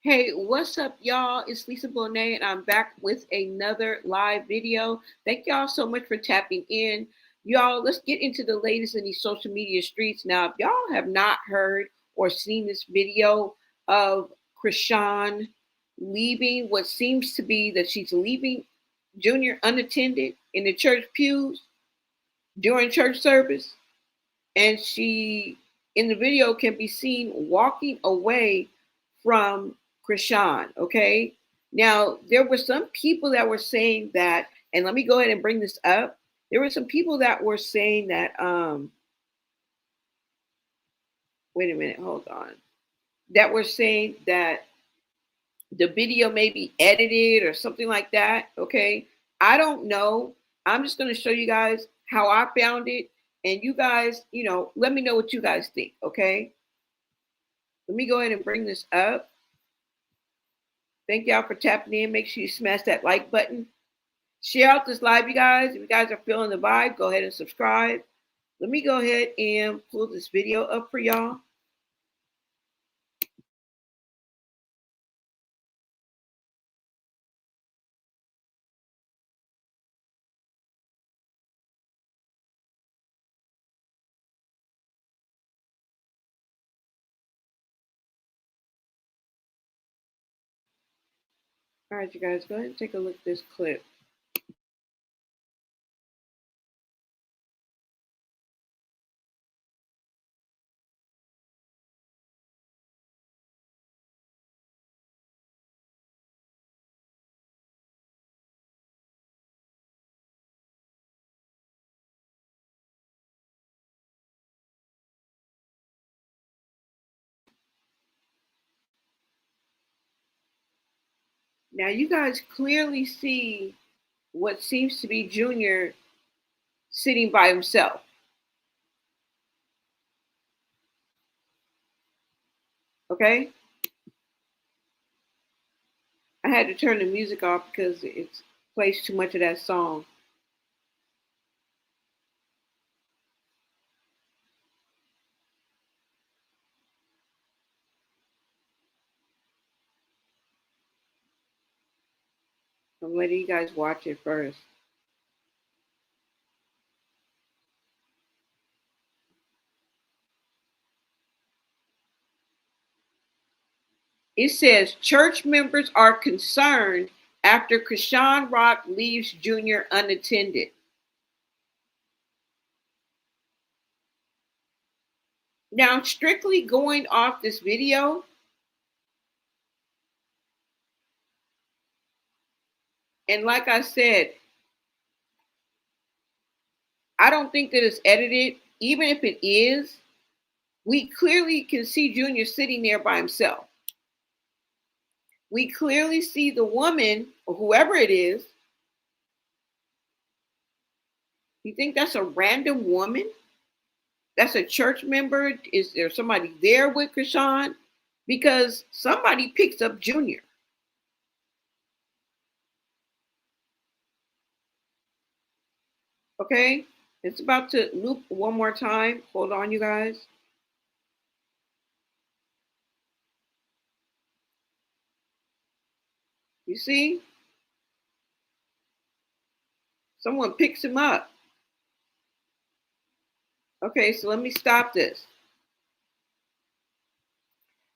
Hey, what's up, y'all? It's Lisa Bonet, and I'm back with another live video. Thank y'all so much for tapping in. Y'all, let's get into the latest in these social media streets. Now, if y'all have not heard or seen this video of Chrisean leaving what seems to be that she's leaving Junior unattended in the church pews during church service, and she in the video can be seen walking away from Chrisean. Okay. Now there were some people that were saying that, and let me go ahead and bring this up. There were some people that were saying that wait a minute, hold on. That were saying that the video may be edited or something like that. Okay. I don't know. I'm just going to show you guys how I found it. And you guys, let me know what you guys think. Okay. Let me go ahead and bring this up. Thank y'all for tapping in. Make sure you smash that like button. Share out this live, you guys. If you guys are feeling the vibe, go ahead and subscribe. Let me go ahead and pull this video up for y'all. All right, you guys, go ahead and take a look at this clip. Now, you guys clearly see what seems to be Junior sitting by himself. Okay? I had to turn the music off because it plays too much of that song. I'm letting you guys watch it first. It says church members are concerned after Chrisean Rock leaves Junior unattended. Now, strictly going off this video, and like I said, I don't think that it's edited. Even if it is, we clearly can see Junior sitting there by himself. We clearly see the woman, or whoever it is. You think that's a random woman? That's a church member? Is there somebody there with Chrisean? Because somebody picks up Junior. Okay, it's about to loop one more time. Hold on, you guys. You see? Someone picks him up. Okay, so let me stop this.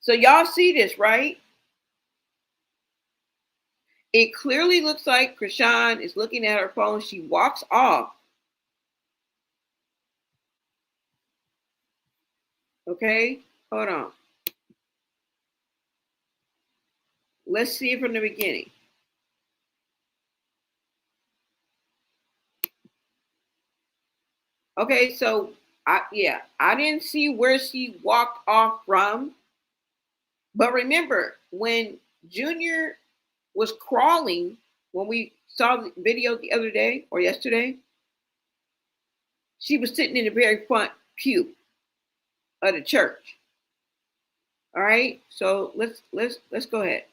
So y'all see this, right? It clearly looks like Chrisean is looking at her phone. She walks off. Okay, hold on. Let's see it from the beginning. Okay, so I didn't see where she walked off from. But remember, when Junior was crawling, when we saw the video the other day or yesterday, she was sitting in the very front pew of the church. All right, so let's go ahead.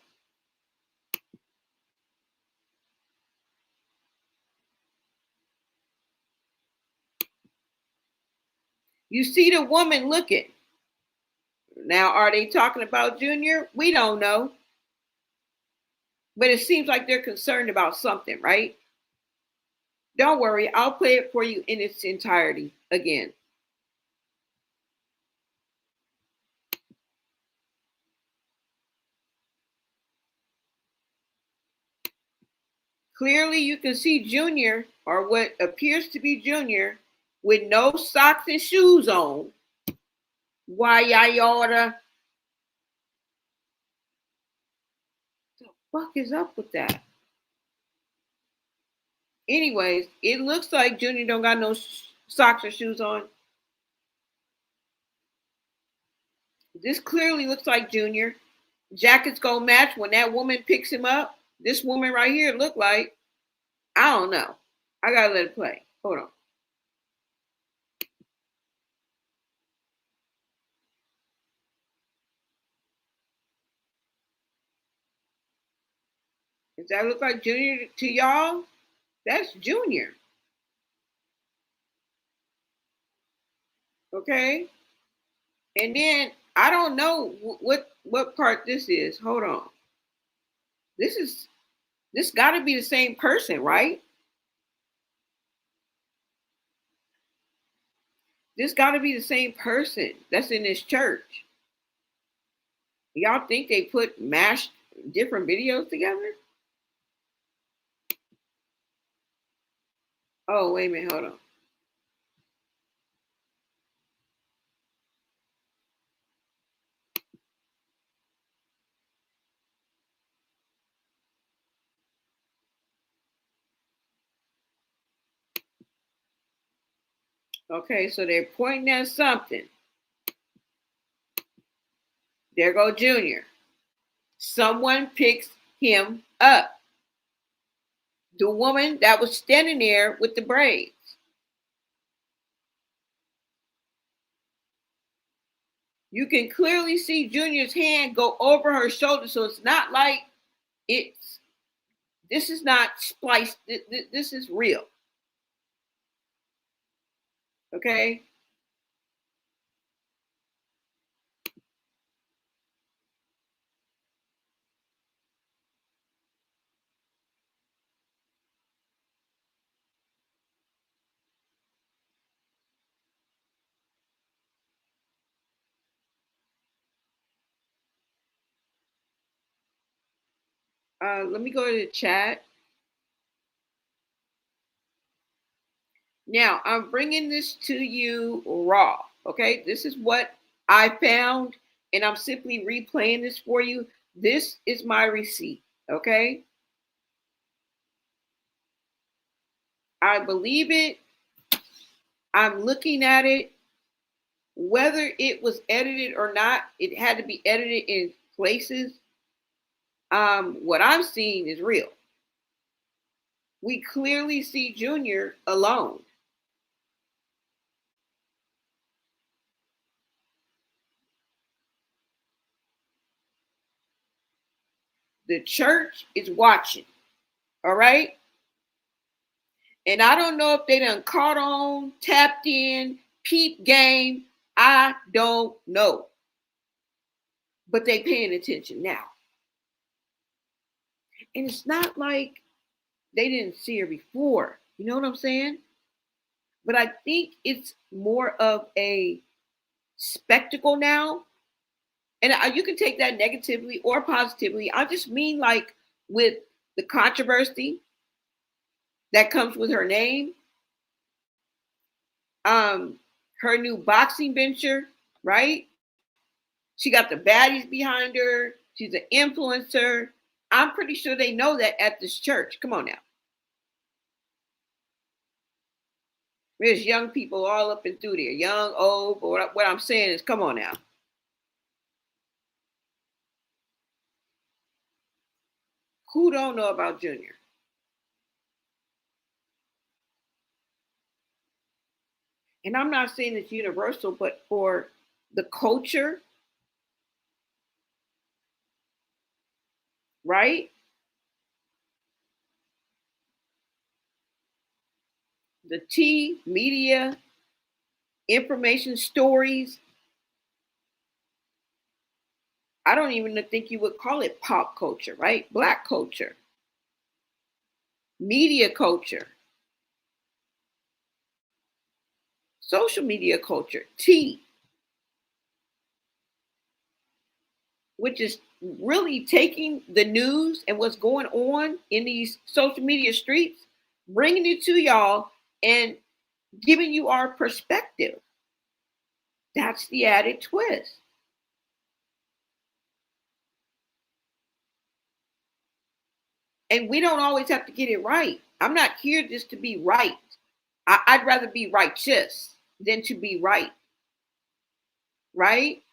You see the woman looking. Now, are they talking about Junior? We don't know. But it seems like they're concerned about something, right? Don't worry, I'll play it for you in its entirety again. Clearly, you can see Junior, or what appears to be Junior, with no socks and shoes on. Why I oughta? The fuck is up with that? Anyways, it looks like Junior don't got no socks or shoes on. This clearly looks like Junior. Jackets gonna match when that woman picks him up. This woman right here look like, I don't know. I gotta let it play. Hold on. Does that look like Junior to y'all? That's Junior. Okay. And then I don't know what part this is. Hold on. This is this got to be the same person, right? This got to be the same person that's in this church. Y'all think they put mashed different videos together? Oh, wait a minute, hold on. Okay, so they're pointing at something. There go Junior. Someone picks him up. The woman that was standing there with the braids. You can clearly see Junior's hand go over her shoulder, so it's not like it's this is not spliced. This is real. Okay. Let me go to the chat. Now, I'm bringing this to you raw. Okay. This is what I found, and I'm simply replaying this for you. This is my receipt. Okay. I believe it. I'm looking at it. Whether it was edited or not, it had to be edited in places. What I'm seeing is real. We clearly see Junior alone. The church is watching. All right. And I don't know if they done caught on, tapped in, peep game. I don't know. But they paying attention now. And it's not like they didn't see her before. You know what I'm saying? But I think it's more of a spectacle now. And you can take that negatively or positively. I just mean like with the controversy that comes with her name, um, her new boxing venture, right? She got the baddies behind her. She's an influencer. I'm pretty sure they know that at this church. Come on now. There's young people all up and through there, young, old. But what I'm saying is, come on now. Who don't know about Junior? And I'm not saying it's universal, but for the culture, right? The T media, information stories. I don't even think you would call it pop culture, right? Black culture, media culture, social media culture, T, which is really taking the news and what's going on in these social media streets, bringing it to y'all and giving you our perspective. That's the added twist. And we don't always have to get it right. I'm not here just to be right. I'd rather be righteous than to be right. Right?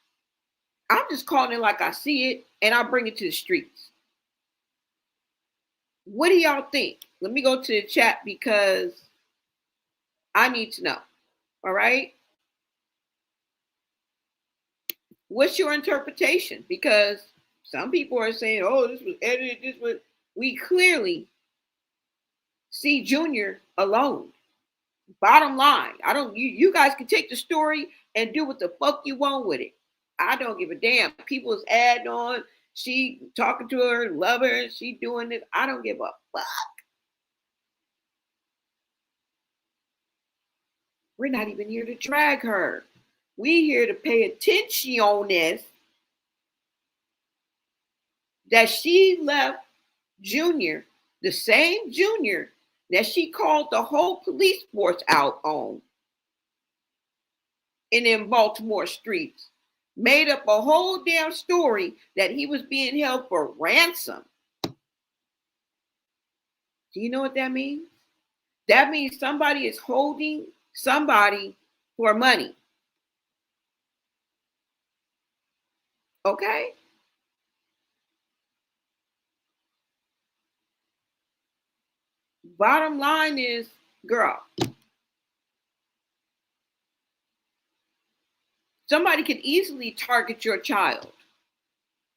I'm just calling it like I see it and I bring it to the streets. What do y'all think? Let me go to the chat because I need to know. All right. What's your interpretation? Because some people are saying, oh, this was edited, this was, we clearly see Junior alone. Bottom line, I don't, you guys can take the story and do what the fuck you want with it. I don't give a damn. People's adding on, she talking to her lover, she doing this. I don't give a fuck. We're not even here to drag her. We here to pay attention on this. That she left Junior, the same Junior that she called the whole police force out on in Baltimore streets, made up a whole damn story that he was being held for ransom. Do you know what that means? That means somebody is holding somebody for money. Okay? Bottom line is, girl, somebody could easily target your child.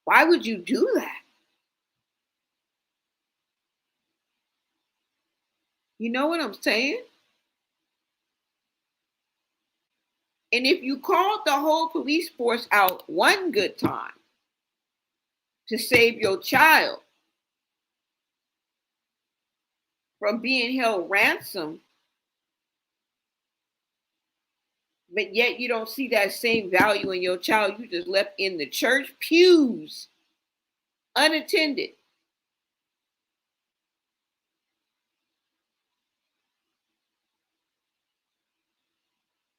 Why would you do that? You know what I'm saying? And if you called the whole police force out one good time to save your child from being held ransom, but yet you don't see that same value in your child you just left in the church pews, unattended.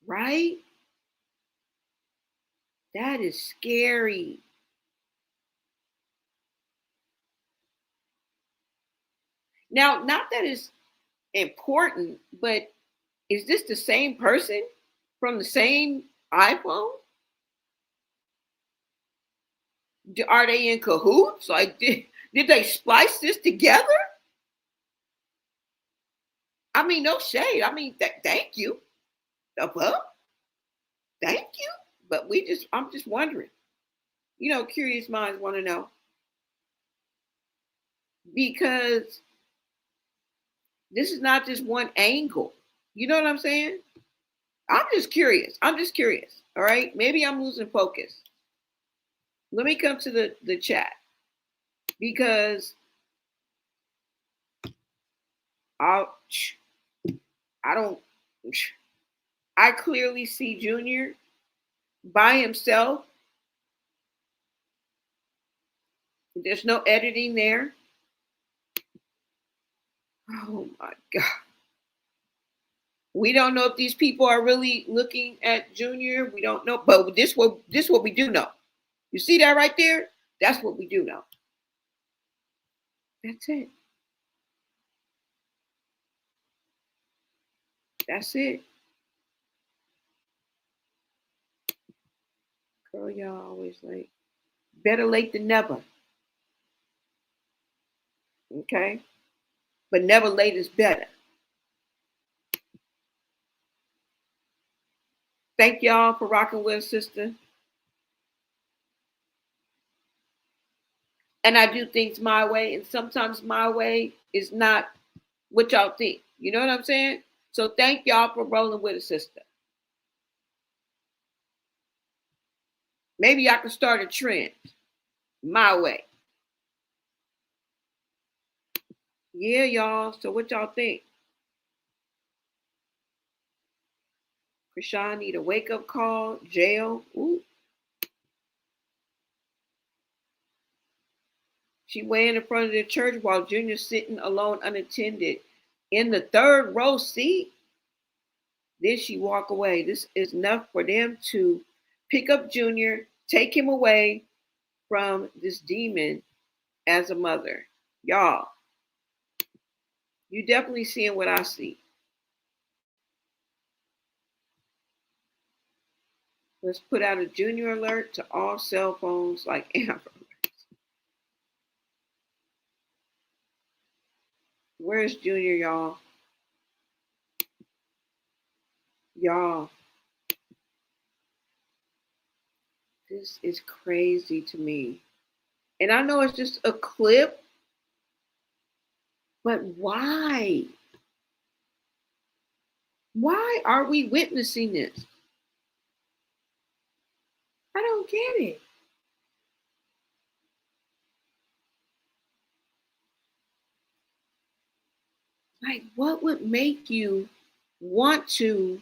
Right? That is scary. Now, not that it's important, but is this the same person from the same iPhone? Are they in cahoots? Like, did they splice this together? I mean, no shade. I mean, thank you. Thank you. But I'm just wondering. You know, curious minds want to know. Because this is not just one angle. You know what I'm saying? I'm just curious. All right. Maybe I'm losing focus. Let me come to the chat because I don't, I clearly see Junior by himself. There's no editing there. Oh my God. We don't know if these people are really looking at Junior. We don't know, but this what we do know. You see that right there? That's what we do know. That's it. That's it. Girl, y'all always late. Better late than never. Okay? But never late is better. Thank y'all for rocking with us, sister. And I do things my way, and sometimes my way is not what y'all think. You know what I'm saying? So thank y'all for rolling with us, sister. Maybe I can start a trend. my way. Yeah, y'all. So what y'all think? Chrisean need a wake up call, jail. Ooh. She weighing in front of the church while Junior's sitting alone unattended in the third row seat. Then she walk away. This is enough for them to pick up Junior, take him away from this demon as a mother. Y'all, you definitely seeing what I see. Let's put out a Junior alert to all cell phones like Amber. Where's Junior, y'all? Y'all, this is crazy to me. And I know it's just a clip, but why? Why are we witnessing this? I don't get it. Like, what would make you want to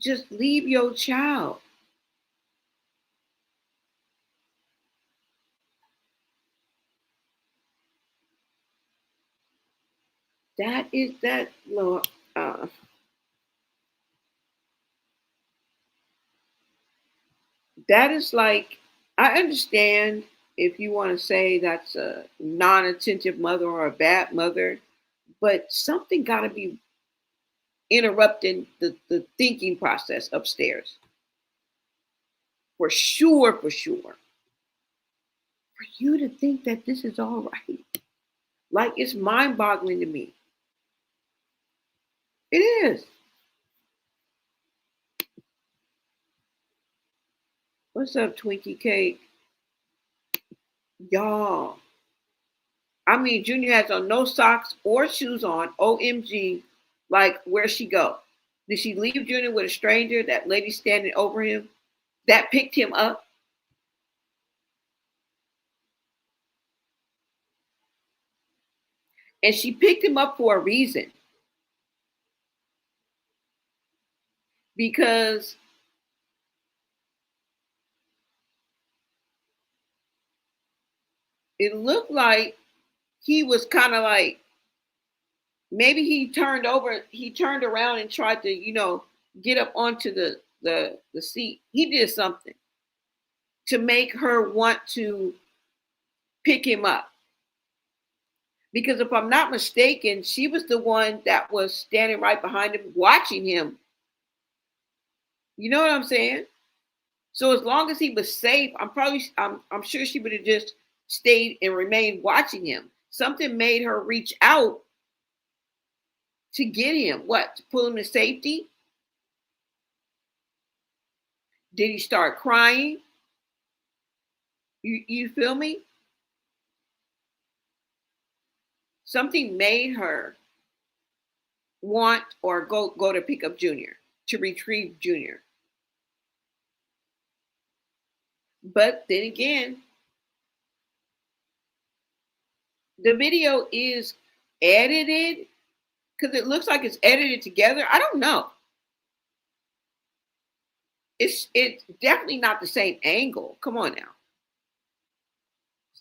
just leave your child? That is that, Lord. That is like, I understand if you want to say that's a non attentive mother or a bad mother, but something got to be interrupting the thinking process upstairs. For sure, for sure. For you to think that this is all right. Like, it's mind boggling to me. It is. What's up, Twinkie Cake? Y'all. I mean, Junior has on no socks or shoes on. OMG. Like, where'd she go? Did she leave Junior with a stranger, that lady standing over him, that picked him up? And she picked him up for a reason. Because it looked like he was kind of like, maybe he turned around and tried to, get up onto the seat. He did something to make her want to pick him up. Because if I'm not mistaken, she was the one that was standing right behind him, watching him. You know what I'm saying? So as long as he was safe, I'm sure she would have just stayed and remained watching him. Something made her reach out to get him. What? To pull him to safety? Did he start crying? You feel me? Something made her want or go to pick up Junior, to retrieve Junior. But then again, the video is edited, because it looks like it's edited together. I don't know. It's definitely not the same angle. Come on now.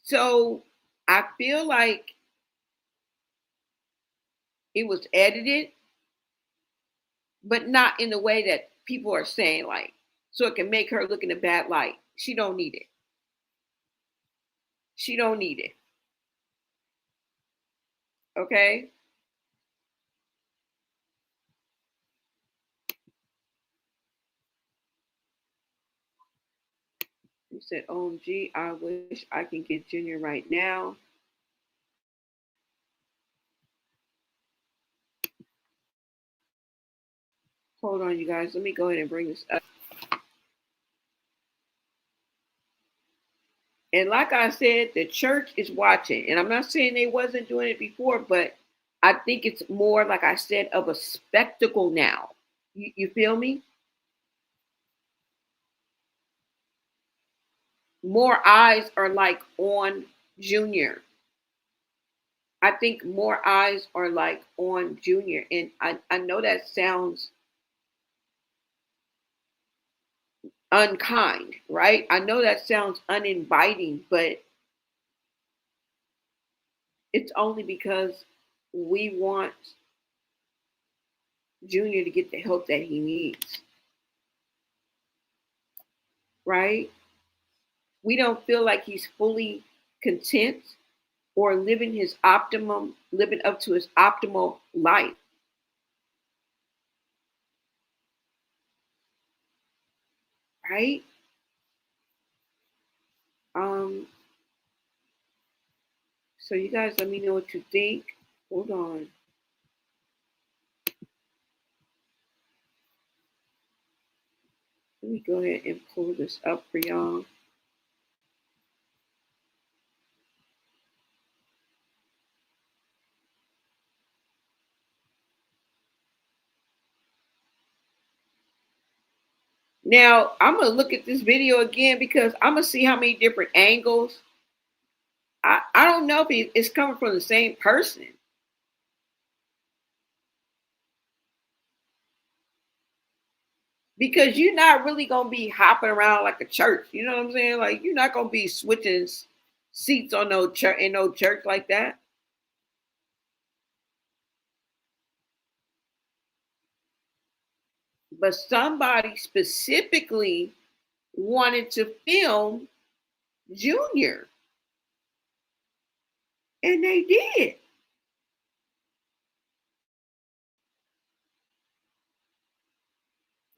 So I feel like it was edited, but not in the way that people are saying, like, so it can make her look in a bad light. She don't need it. She don't need it. Okay? You said, OMG, I wish I can get Junior right now. Hold on, you guys. Let me go ahead and bring this up. And like I said, the church is watching. And I'm not saying they wasn't doing it before, but I think it's more, like I said, of a spectacle now. You feel me? more eyes are like on Junior. I think more eyes are like on Junior. And I know that sounds unkind, right? I know that sounds uninviting, but it's only because we want Junior to get the help that he needs, right? We don't feel like he's fully content or living up to his optimal life, right? Um, so you guys let me know what you think. Hold on. Let me go ahead and pull this up for y'all. Now, I'm going to look at this video again because I'm going to see how many different angles. I don't know if it's coming from the same person. Because you're not really going to be hopping around like a church. You know what I'm saying? Like, you're not going to be switching seats on no church in no church like that. But somebody specifically wanted to film Junior, and they did.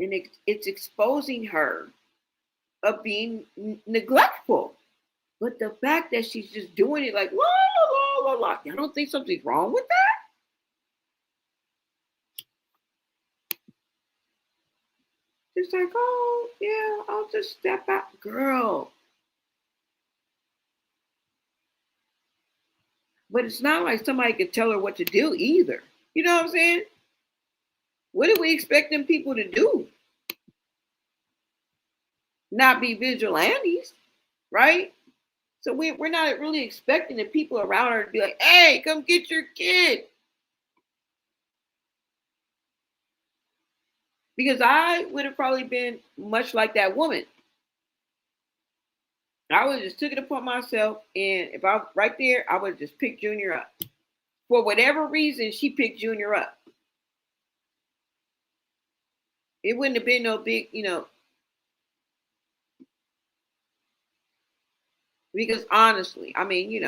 And it's exposing her of being neglectful. But the fact that she's just doing it like, la, la, la, la, I don't think something's wrong with that. It's like, oh, yeah, I'll just step out. Girl. But it's not like somebody could tell her what to do either. You know what I'm saying? What do we expect them people to do? Not be vigilantes, right? So we're not really expecting the people around her to be like, hey, come get your kid. Because I would have probably been much like that woman. I would have just took it upon myself, and if I was right there, I would have just picked Junior up. For whatever reason, she picked Junior up. It wouldn't have been no big, because honestly, I mean,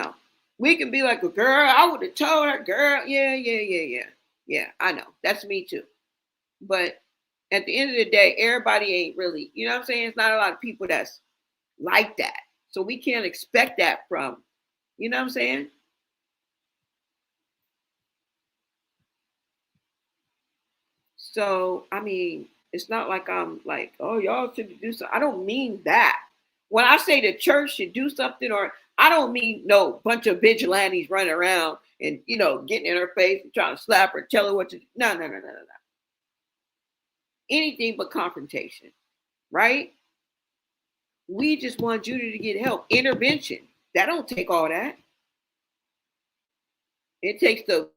we can be like, a girl, I would have told her, girl, yeah, yeah, yeah, yeah. Yeah, I know. That's me too. But at the end of the day, everybody ain't really, you know what I'm saying? It's not a lot of people that's like that. So we can't expect that from, you know what I'm saying? So, I mean, it's not like I'm like, oh, y'all should do something. I don't mean that. When I say the church should do something, or I don't mean no bunch of vigilantes running around and, getting in her face and trying to slap her, tell her what to do. No, no, no, no, no, no. Anything but confrontation, right? We just want Judy to get help. Intervention. That don't take all that. It takes the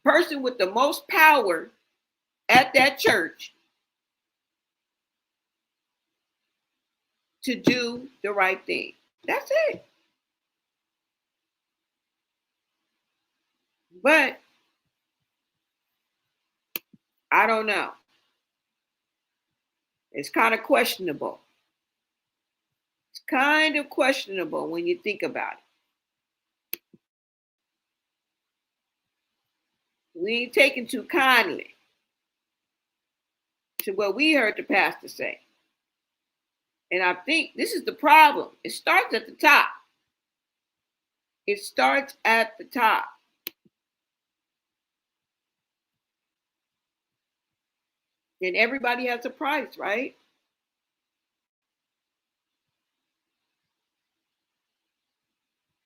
person with the most power at that church to do the right thing. That's it. But I don't know. It's kind of questionable. It's kind of questionable when you think about it. We ain't taking too kindly to what we heard the pastor say. And I think this is the problem. It starts at the top. It starts at the top. And everybody has a price, right?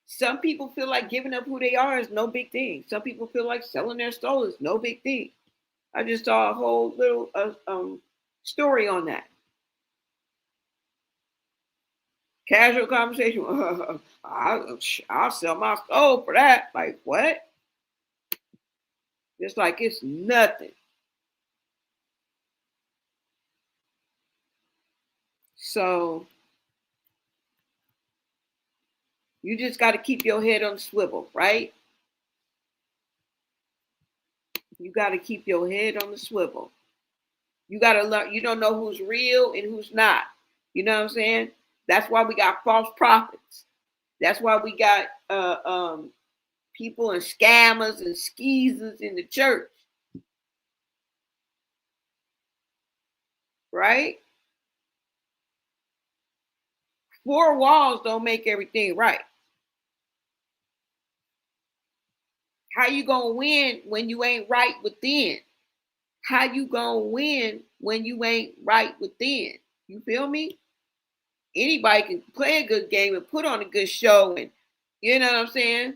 Some people feel like giving up who they are is no big thing. Some people feel like selling their soul is no big thing. I just saw a whole little story on that. Casual conversation. I'll sell my soul for that. Like what? It's like it's nothing. So you just got to keep your head on the swivel, right? You got to keep your head on the swivel. You got to learn. You don't know who's real and who's not. You know what I'm saying? That's why we got false prophets. That's why we got people and scammers and skeezers in the church, right? Four walls don't make everything right. How you gonna win when you ain't right within? How you gonna win when you ain't right within? You feel me? Anybody can play a good game and put on a good show, and you know what I'm saying?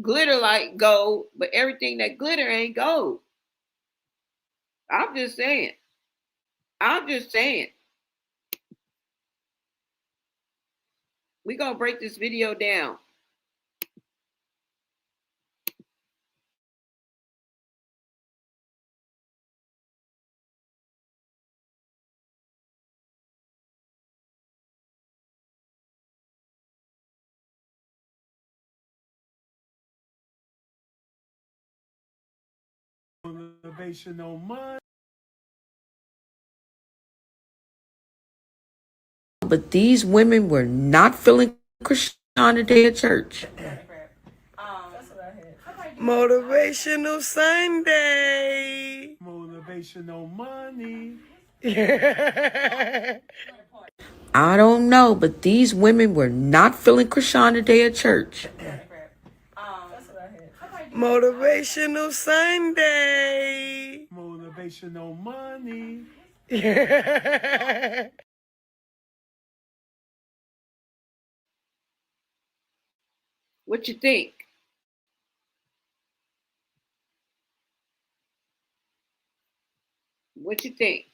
Glitter like gold, but everything that glitter ain't gold. I'm just saying. I'm just saying. We're gonna break this video down. Motivational money. But these women were not feeling Chrisean on the day of church. Motivational Sunday. Motivational money. I don't know, but these women were not feeling Chrisean on the day of church. Motivational Sunday. Motivational money. What you think? What you think?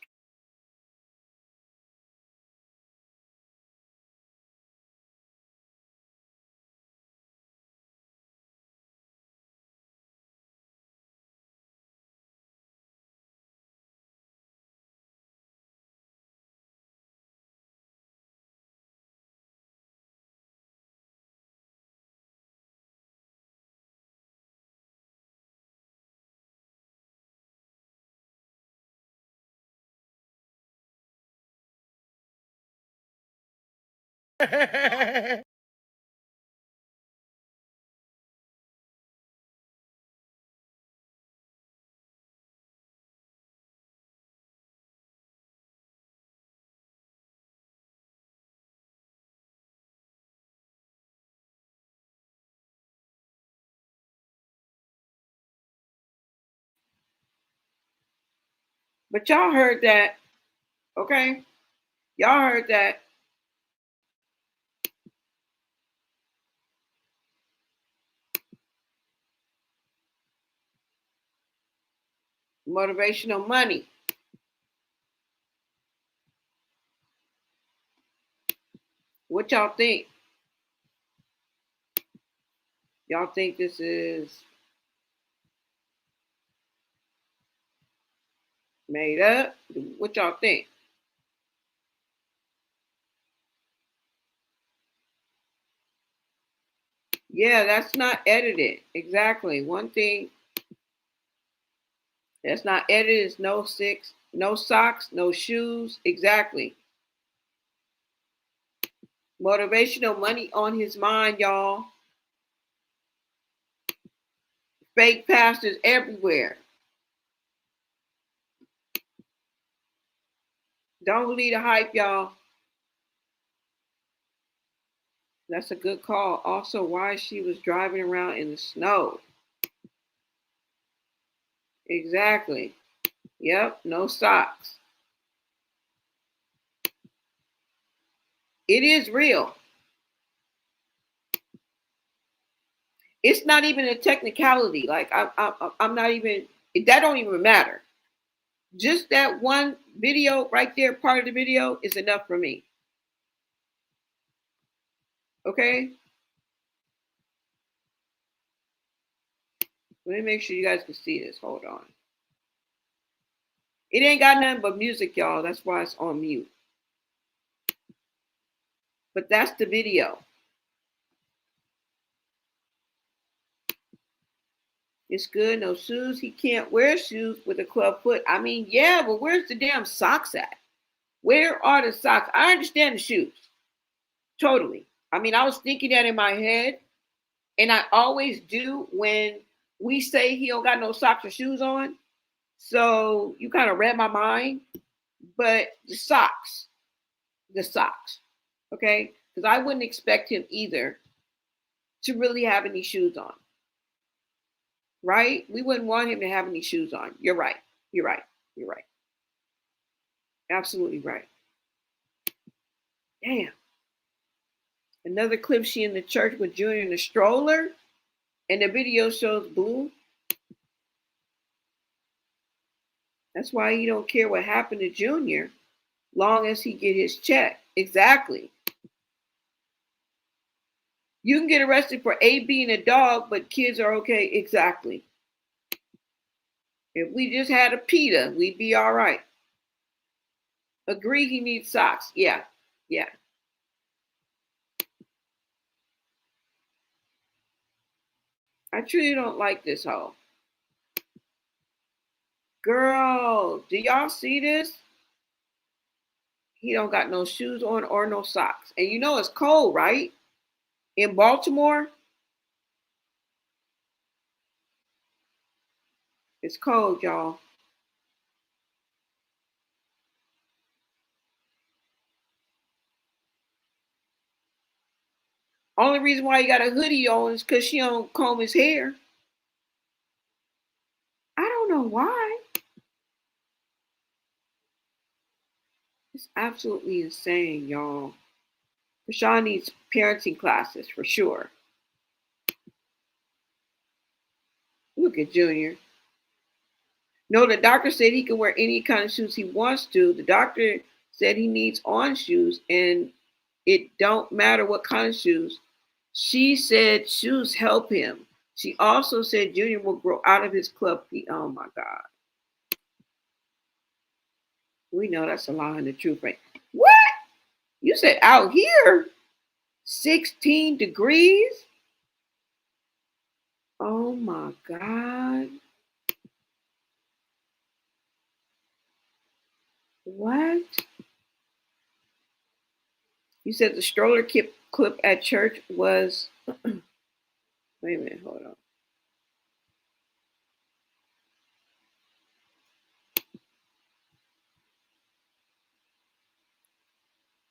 But y'all heard that, okay? Y'all heard that. Motivational money. What y'all think? Y'all think this is made up? What y'all think? Yeah, that's not edited. Exactly. One thing that's not edited is no socks, no shoes. Exactly. Motivational money on his mind, y'all. Fake pastors everywhere. Don't believe the hype, y'all. That's a good call. Also, why she was driving around in the snow. Exactly. Yep, no socks. It is real. It's not even a technicality. Like I'm not even. That don't even matter. Just that one video right there, part of the video, is enough for me. Okay? Let me make sure you guys can see this. Hold on. It ain't got nothing but music, y'all. That's why it's on mute. But that's the video. It's good. No shoes. He can't wear shoes with a club foot. I mean, yeah, but where's the damn socks at? Where are the socks? I understand the shoes. Totally. I mean, I was thinking that in my head, and I always do when we say he don't got no socks or shoes on. So you kind of read my mind. But the socks, okay? Because I wouldn't expect him either to really have any shoes on, right? We wouldn't want him to have any shoes on. You're right. You're right. You're right. Absolutely right. Damn. Another clip, she in the church with Junior in the stroller, and the video shows Blue. That's why he don't care what happened to Junior, long as he get his check. Exactly. You can get arrested for A being a dog, but kids are okay. Exactly. If we just had a PETA, we'd be all right. Agree he needs socks. Yeah. Yeah. I truly don't like this hoe. Girl, do y'all see this? He don't got no shoes on or no socks. And you know it's cold, right? In Baltimore, it's cold, y'all. Only reason why he got a hoodie on is because she don't comb his hair. I don't know why. It's absolutely insane, y'all. Chrisean needs parenting classes for sure. Look at Junior. No, the doctor said he can wear any kind of shoes he wants to. The doctor said he needs on shoes, and it don't matter what kind of shoes. She said shoes help him. She also said Junior will grow out of his club feet. Oh my God. We know that's a lie in the truth, right? What? You said out here? 16 degrees? Oh my God. What? You said the stroller clip at church was. Wait a minute, hold on.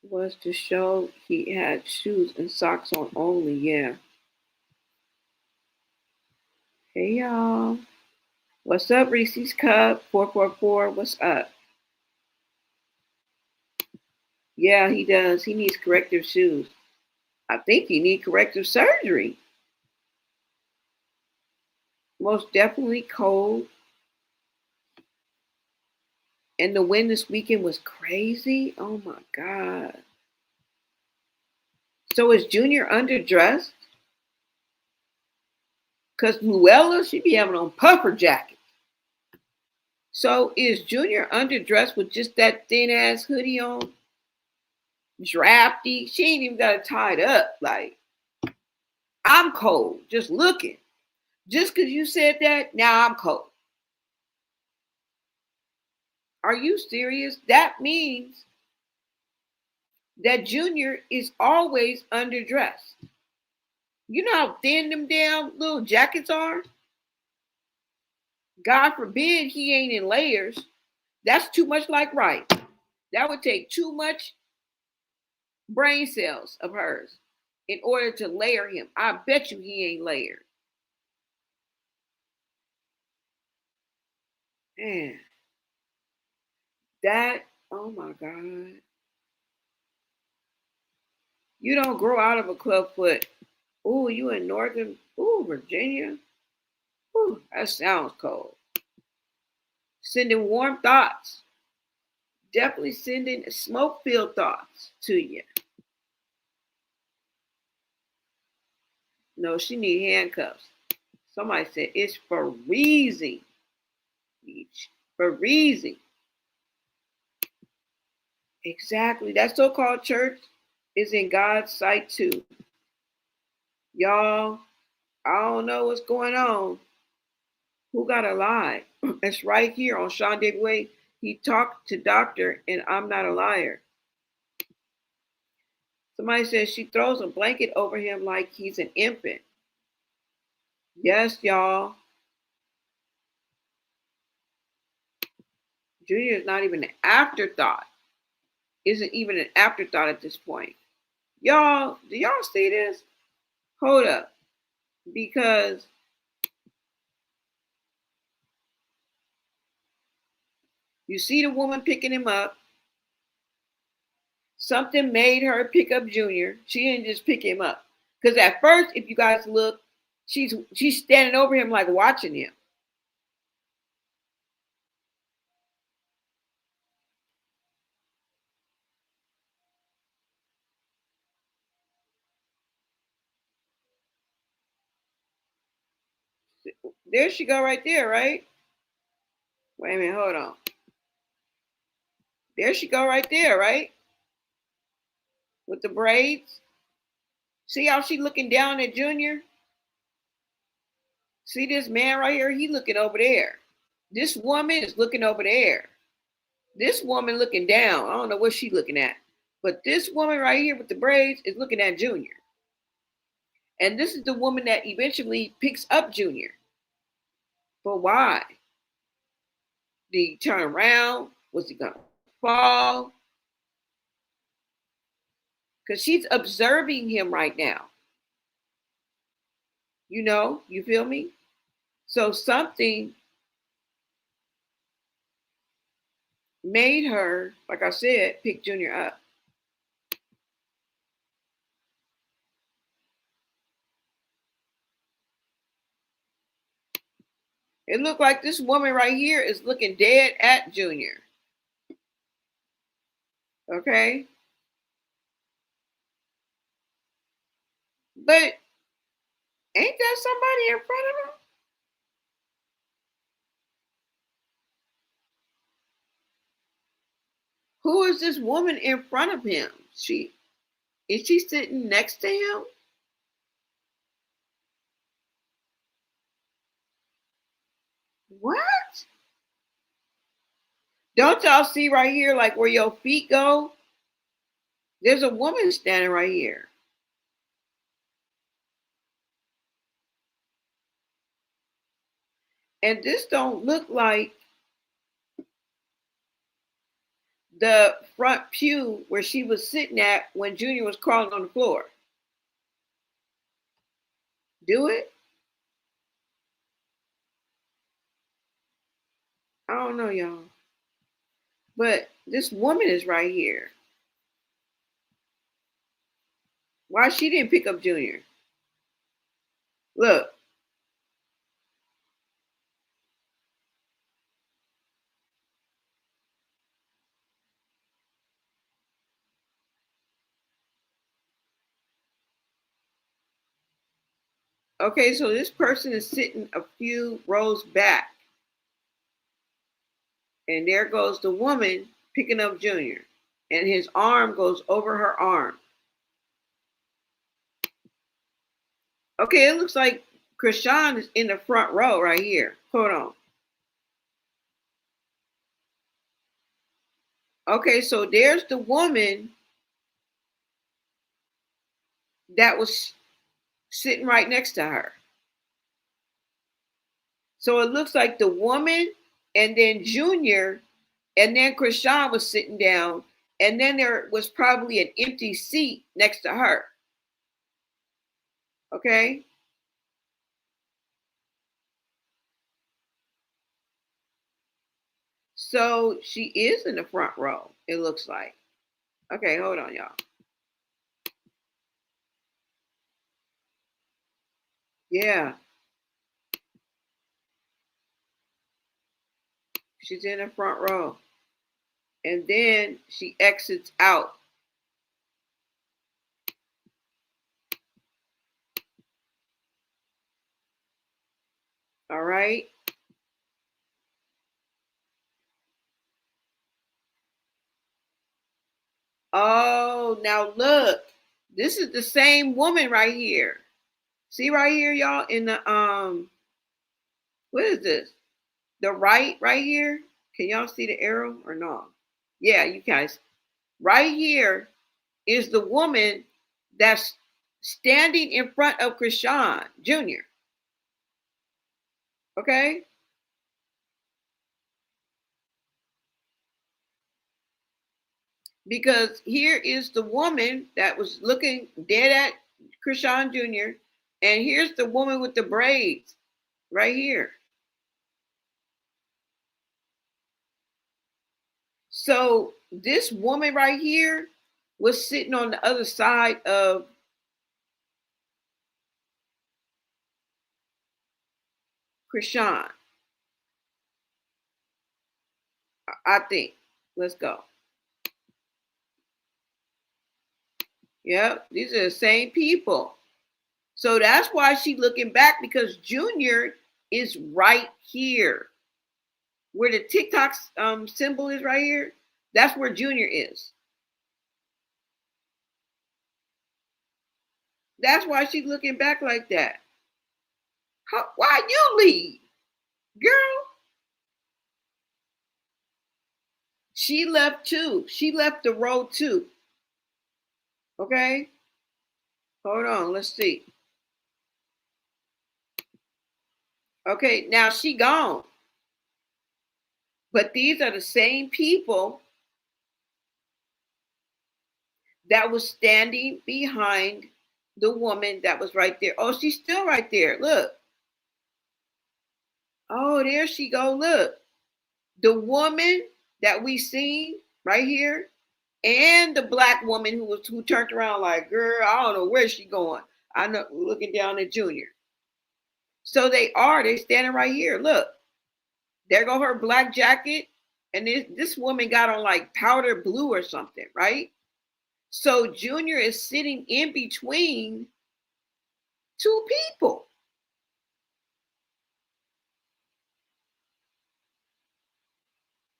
Was to show he had shoes and socks on only, yeah. Hey y'all. What's up, Reese's Cup? 444, what's up? Yeah, he does. He needs corrective shoes. I think he needs corrective surgery. Most definitely cold. And the wind this weekend was crazy. Oh my God. So is Junior underdressed? Because Luella, she be having on puffer jackets. So is Junior underdressed with just that thin ass hoodie on? Drafty. She ain't even got it tied up. Like, I'm cold. Just looking. Just because you said that, now I'm cold. Are you serious? That means that Junior is always underdressed. You know how thin them damn little jackets are? God forbid he ain't in layers. That's too much like right. That would take too much brain cells of hers in order to layer him. I bet you he ain't layered. Man, that, oh my God. You don't grow out of a club foot. Ooh, you in Northern, ooh, Virginia. Ooh, that sounds cold. Sending warm thoughts. Definitely sending smoke filled thoughts to you. No, she need handcuffs. Somebody said it's freezing. Freezing. Exactly. That so-called church is in God's sight too. Y'all, I don't know what's going on. Who got a lie? It's right here on Sean David Way. He talked to doctor and I'm not a liar. Somebody says she throws a blanket over him like he's an infant. Yes, y'all. Junior is not even an afterthought. Isn't even an afterthought at this point. Y'all, do y'all see this? Hold up. Because you see the woman picking him up. Something made her pick up Junior. She didn't just pick him up. Because at first, if you guys look, she's standing over him like watching him. There she go right there, right? Wait a minute, hold on. There she go right there, right? With the braids. See how she looking down at Junior? See this man right here? He looking over there. This woman is looking over there. This woman looking down. I don't know what she's looking at. But this woman right here with the braids is looking at Junior. And this is the woman that eventually picks up Junior. But why? Did he turn around? Was he going to fall? Because she's observing him right now. You know, you feel me? So something made her, like I said, pick Junior up. It looked like this woman right here is looking dead at Junior. Okay? But ain't that somebody in front of him? Who is this woman in front of him? Is she sitting next to him? What? Don't y'all see right here, like where your feet go? There's a woman standing right here. And this don't look like the front pew where she was sitting at when Junior was crawling on the floor. Do it? I don't know, y'all. But this woman is right here. Why she didn't pick up Junior? Look. Okay, so this person is sitting a few rows back. And there goes the woman picking up Junior. And his arm goes over her arm. Okay, it looks like Chrisean is in the front row right here. Hold on. Okay, so there's the woman that was sitting right next to her. So it looks like the woman and then Junior and then Chrisean was sitting down and then there was probably an empty seat next to her. Okay? So she is in the front row, it looks like. Okay, hold on, y'all. Yeah. She's in the front row. And then she exits out. All right. Oh, now look. This is the same woman right here. See right here, y'all, in the what is this? The right here. Can y'all see the arrow or no? Yeah, you guys. Right here is the woman that's standing in front of Chrisean Jr. Okay? Because here is the woman that was looking dead at Chrisean Jr. And here's the woman with the braids right here. So this woman right here was sitting on the other side of Chrisean, I think. Let's go. Yep, these are the same people. So that's why she's looking back because Junior is right here. Where the TikTok symbol is right here, that's where Junior is. That's why she's looking back like that. Why you leave, girl? She left too. She left the road too. Okay? Hold on, let's see. Okay, now she gone. But these are the same people that was standing behind the woman that was right there. Oh, she's still right there. Look. Oh, there she go. Look. The woman that we seen right here and the black woman who turned around like, girl, I don't know where she going. I know looking down at Junior. So they standing right here. Look. There go her black jacket. And this woman got on like powder blue or something, right? So Junior is sitting in between two people.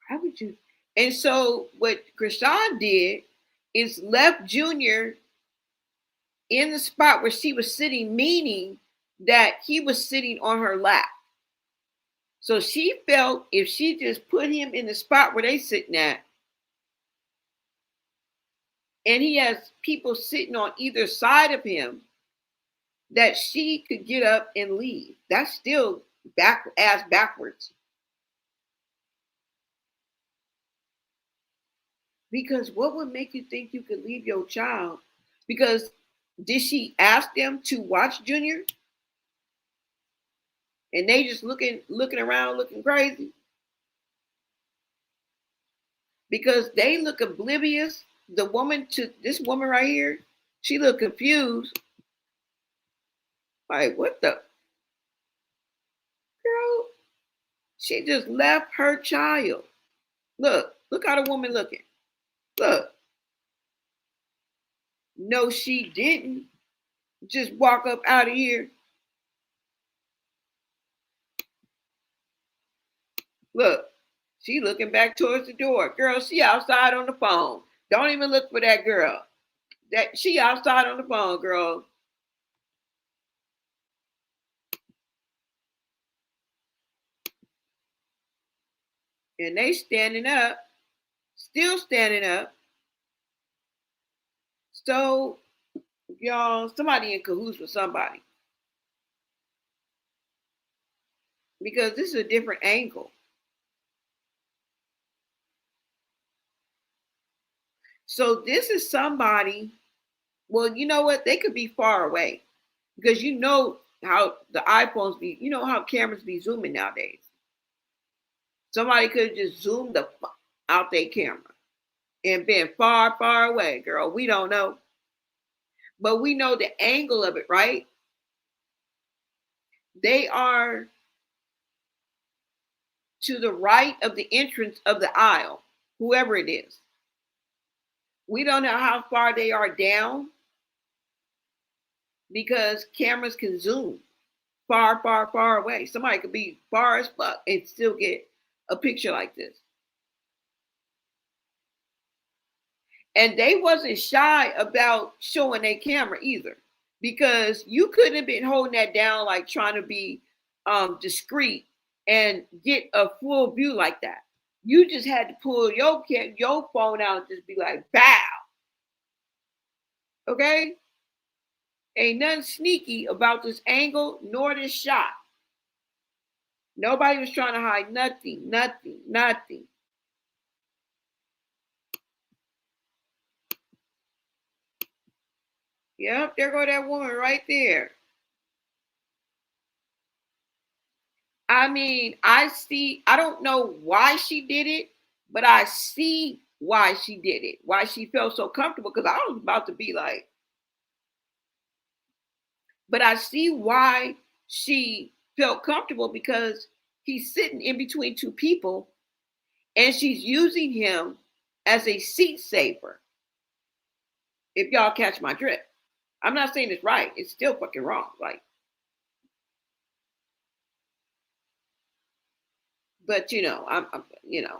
How would you? And so what Chrisean did is left Junior in the spot where she was sitting, meaning that he was sitting on her lap. So she felt if she just put him in the spot where they sitting at, and he has people sitting on either side of him, that she could get up and leave. That's still backwards. Because what would make you think you could leave your child? Because did she ask them to watch Junior? And they just looking around, looking crazy. Because they look oblivious. This woman right here, she look confused. Like, what the girl? She just left her child. Look how the woman looking. Look. No, she didn't just walk up out of here. Look, she looking back towards the door. Girl, she outside on the phone. Don't even look for that girl. That she outside on the phone, girl. And they standing up, still standing up. So, y'all, somebody in cahoots with somebody. Because this is a different angle. So this is somebody, well, you know what? They could be far away. Because you know how the iPhones be, you know how cameras be zooming nowadays. Somebody could have just zoomed out their camera and been far, far away, girl. We don't know. But we know the angle of it, right? They are to the right of the entrance of the aisle, whoever it is. We don't know how far they are down because cameras can zoom. far, far, far away. Somebody could be far as fuck and still get a picture like this. And they wasn't shy about showing their camera either, because you couldn't have been holding that down like trying to be discreet and get a full view like that. You just had to pull your phone out and just be like, bow. Okay? Ain't nothing sneaky about this angle nor this shot. Nobody was trying to hide nothing, nothing, nothing. Yep, there go that woman right there. I mean, I don't know why she did it, but I see why she did it, why she felt so comfortable, because I was about to be like, but I see why she felt comfortable, because he's sitting in between two people and she's using him as a seat saver. If y'all catch my drift. I'm not saying it's right. It's still fucking wrong. Like, but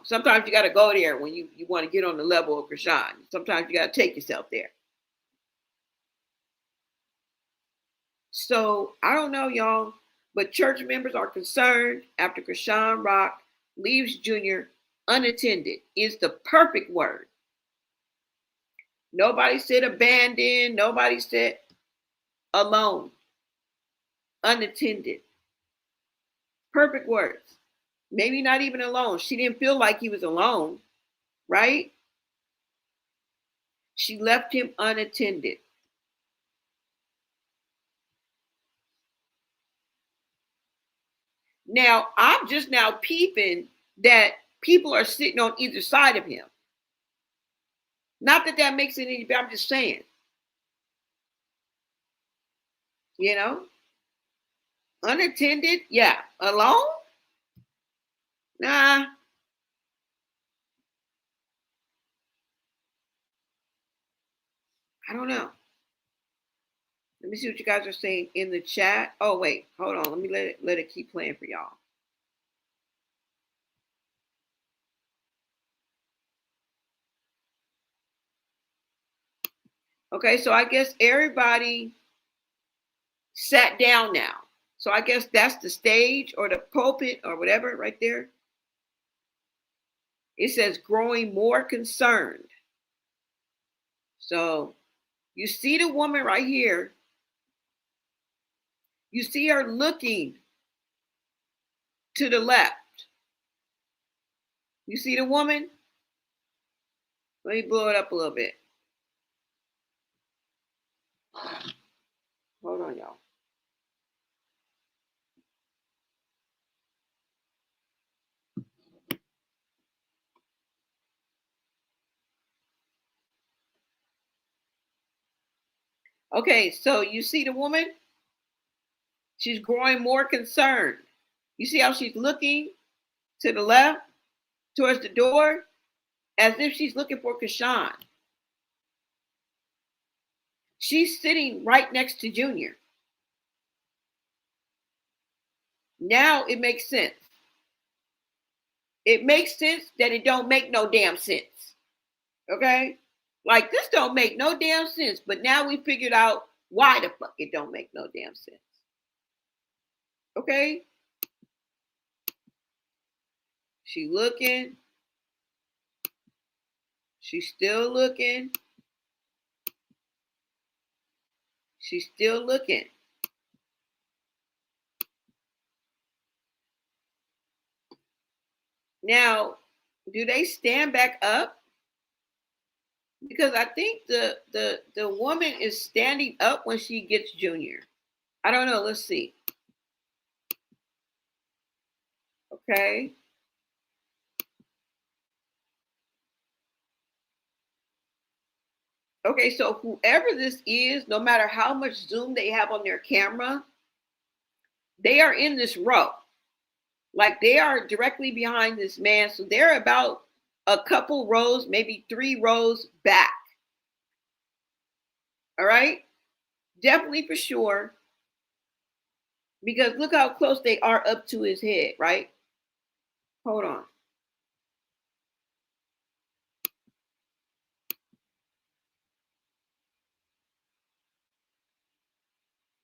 sometimes you got to go there when you want to get on the level of Chrisean. Sometimes you got to take yourself there. So I don't know, y'all, but church members are concerned after Chrisean Rock leaves Junior unattended is the perfect word. Nobody said abandoned. Nobody said alone. Unattended. Perfect words. Maybe not even alone. She didn't feel like he was alone, right? She left him unattended. Now, I'm just now peeping that people are sitting on either side of him. Not that that makes it any better. I'm just saying. Unattended, yeah. Alone? Nah. I don't know. Let me see what you guys are saying in the chat. Oh, wait. Hold on. Let me let it keep playing for y'all. Okay, so I guess everybody sat down now. So I guess that's the stage or the pulpit or whatever right there. It says growing more concerned. So you see the woman right here. You see her looking to the left. You see the woman? Let me blow it up a little bit. Hold on, y'all. Okay, so you see the woman? She's growing more concerned. You see how she's looking to the left, towards the door, as if she's looking for Chrisean. She's sitting right next to Junior. Now it makes sense. It makes sense that it don't make no damn sense. Okay? Like, this don't make no damn sense, but now we figured out why the fuck it don't make no damn sense. Okay? She looking. She's still looking. She's still looking. Now, do they stand back up? Because I think the woman is standing up when she gets Junior. I don't know. Let's see. Okay. Okay, so whoever this is, no matter how much zoom they have on their camera, they are in this row. Like, they are directly behind this man. So they're about a couple rows, maybe 3 rows back. All right? Definitely for sure. Because look how close they are up to his head, right? Hold on.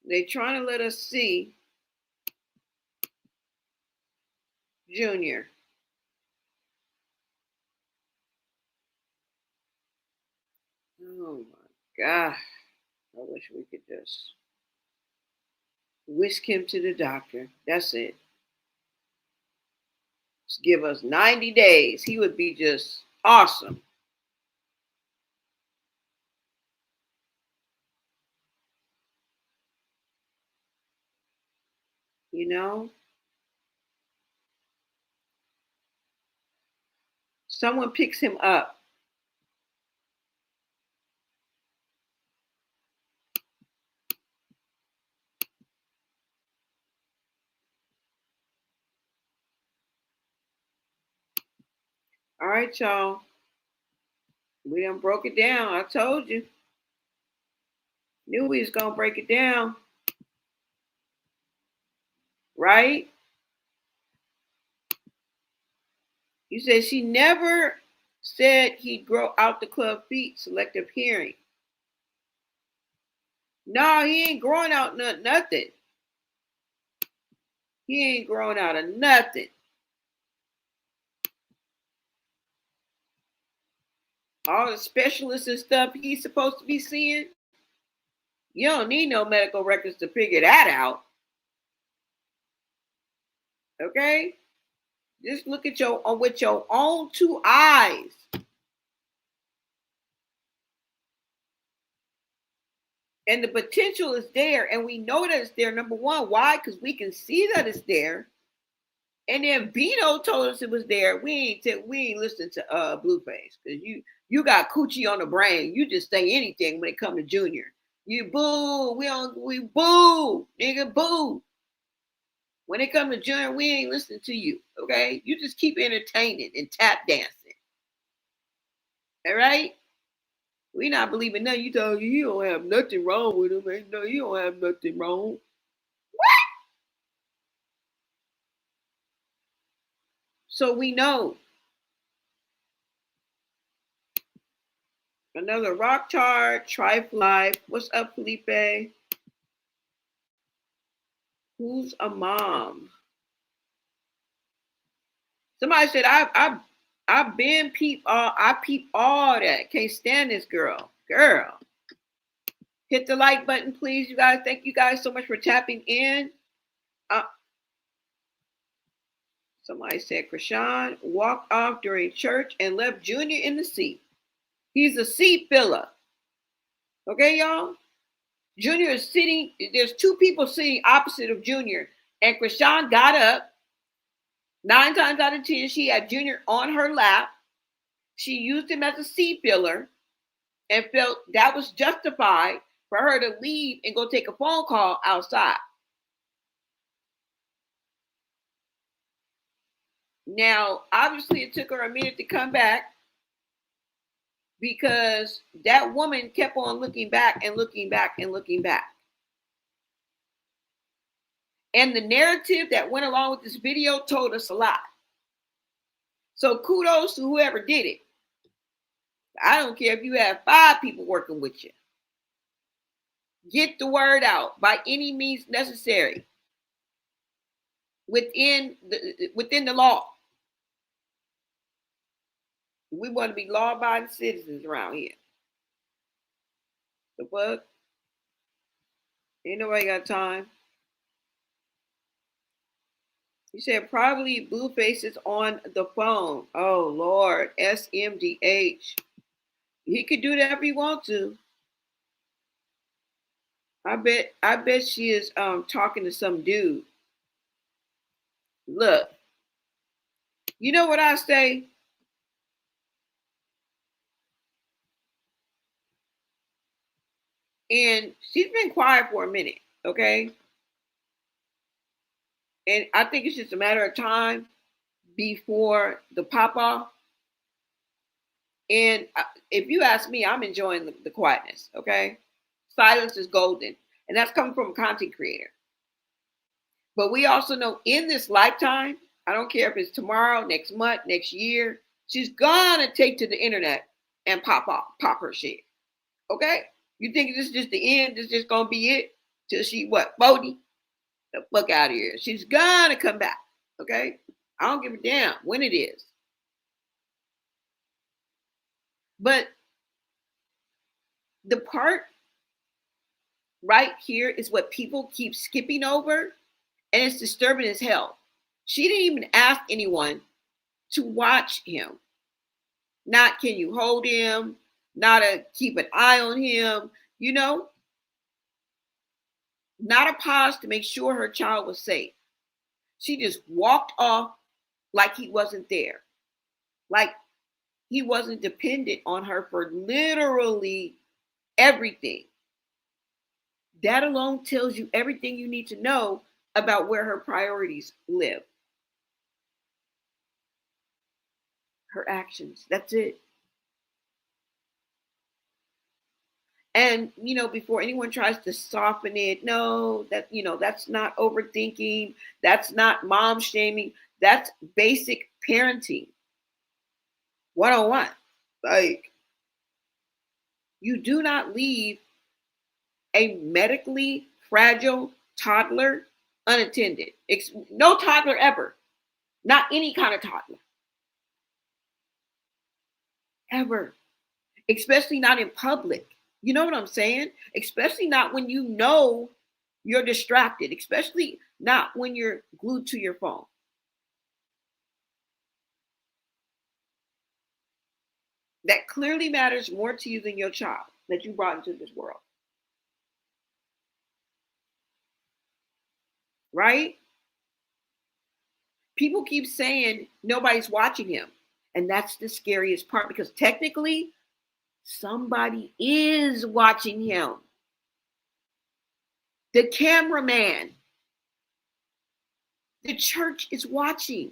They're trying to let us see Junior. Oh my God. I wish we could just whisk him to the doctor. That's it. Just give us 90 days. He would be just awesome. You know? Someone picks him up. All right, y'all. We done broke it down. I told you. Knew we was gonna break it down. Right? You said she never said he'd grow out the club feet, selective hearing. No, he ain't growing out nothing. He ain't growing out of nothing. All the specialists and stuff he's supposed to be seeing, you don't need no medical records to figure that out. Okay? Just look at with your own two eyes. And the potential is there, and we know that it's there. Number one, why? Because we can see that it's there. And then Vito told us it was there. We ain't listening to Blueface, because you got coochie on the brain. You just say anything when it comes to Junior. You boo. We boo, nigga, boo. When it comes to Junior, we ain't listening to you. Okay, you just keep entertaining and tap dancing. All right. We not believing nothing. You tell you don't have nothing wrong with him. No, you don't have nothing wrong. What? So we know. Another rock chart, Trife Life. What's up, Felipe? Who's a mom? Somebody said I've been I peep all that. Can't stand this girl. Girl. Hit the like button, please, you guys. Thank you guys so much for tapping in. Somebody said Chrisean walked off during church and left Junior in the seat. He's a seat filler. Okay, y'all? Junior is sitting, there's two people sitting opposite of Junior, and Chrisean got up. 9 times out of 10, she had Junior on her lap. She used him as a seat filler and felt that was justified for her to leave and go take a phone call outside. Now, obviously, it took her a minute to come back because that woman kept on looking back and looking back and looking back. And the narrative that went along with this video told us a lot. So kudos to whoever did it. I don't care if you have 5 people working with you. Get the word out by any means necessary within the law. We want to be law-abiding citizens around here. The fuck? Ain't nobody got time. You said probably Blueface is on the phone. Oh Lord, SMDH. He could do that if he wants to. I bet she is talking to some dude. Look, you know what I say? And she's been quiet for a minute, okay? And I think it's just a matter of time before the pop off. And if you ask me, I'm enjoying the quietness, okay? Silence is golden. And that's coming from a content creator. But we also know in this lifetime, I don't care if it's tomorrow, next month, next year, she's gonna take to the internet and pop her shit. Okay? You think this is just the end? This is just gonna be it? Till she what, 40? The fuck out of here. She's gonna come back. Okay? I don't give a damn when it is. But the part right here is what people keep skipping over, and it's disturbing as hell. She didn't even ask anyone to watch him. Not can you hold him, not to keep an eye on him, not a pause to make sure her child was safe. She just walked off like he wasn't there, like he wasn't dependent on her for literally everything. That alone tells you everything you need to know about where her priorities live. Her actions. That's it. And, before anyone tries to soften it, no, that's not overthinking. That's not mom shaming. That's basic parenting. 101. Like, you do not leave a medically fragile toddler unattended. No toddler ever. Not any kind of toddler. Ever. Especially not in public. You know what I'm saying? Especially not when you know you're distracted. Especially not when you're glued to your phone. That clearly matters more to you than your child that you brought into this world. Right? People keep saying nobody's watching him. And that's the scariest part, because technically somebody is watching him. The cameraman. The church is watching.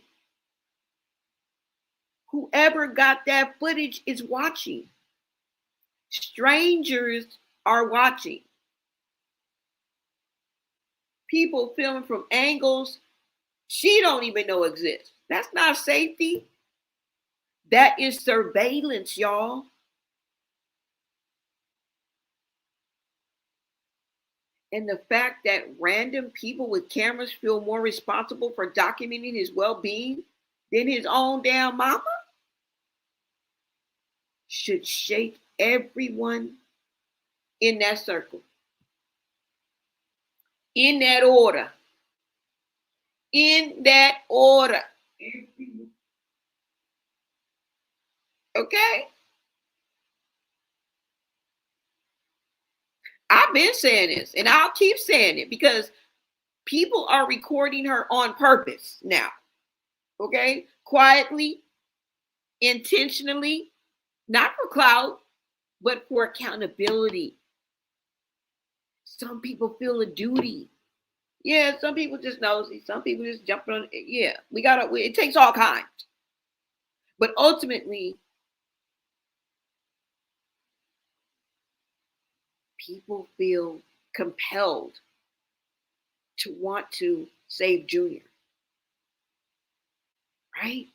Whoever got that footage is watching. Strangers are watching. People filming from angles she don't even know exist. That's not safety. That is surveillance, y'all. And the fact that random people with cameras feel more responsible for documenting his well-being than his own damn mama should shake everyone in that circle. In that order. In that order. Okay? I've been saying this, and I'll keep saying it, because people are recording her on purpose now. Okay? Quietly, intentionally, not for clout, but for accountability. Some people feel a duty. Yeah, some people just nosy. Some people just jump on. Yeah, it takes all kinds. But ultimately, people feel compelled to want to save Junior. Right?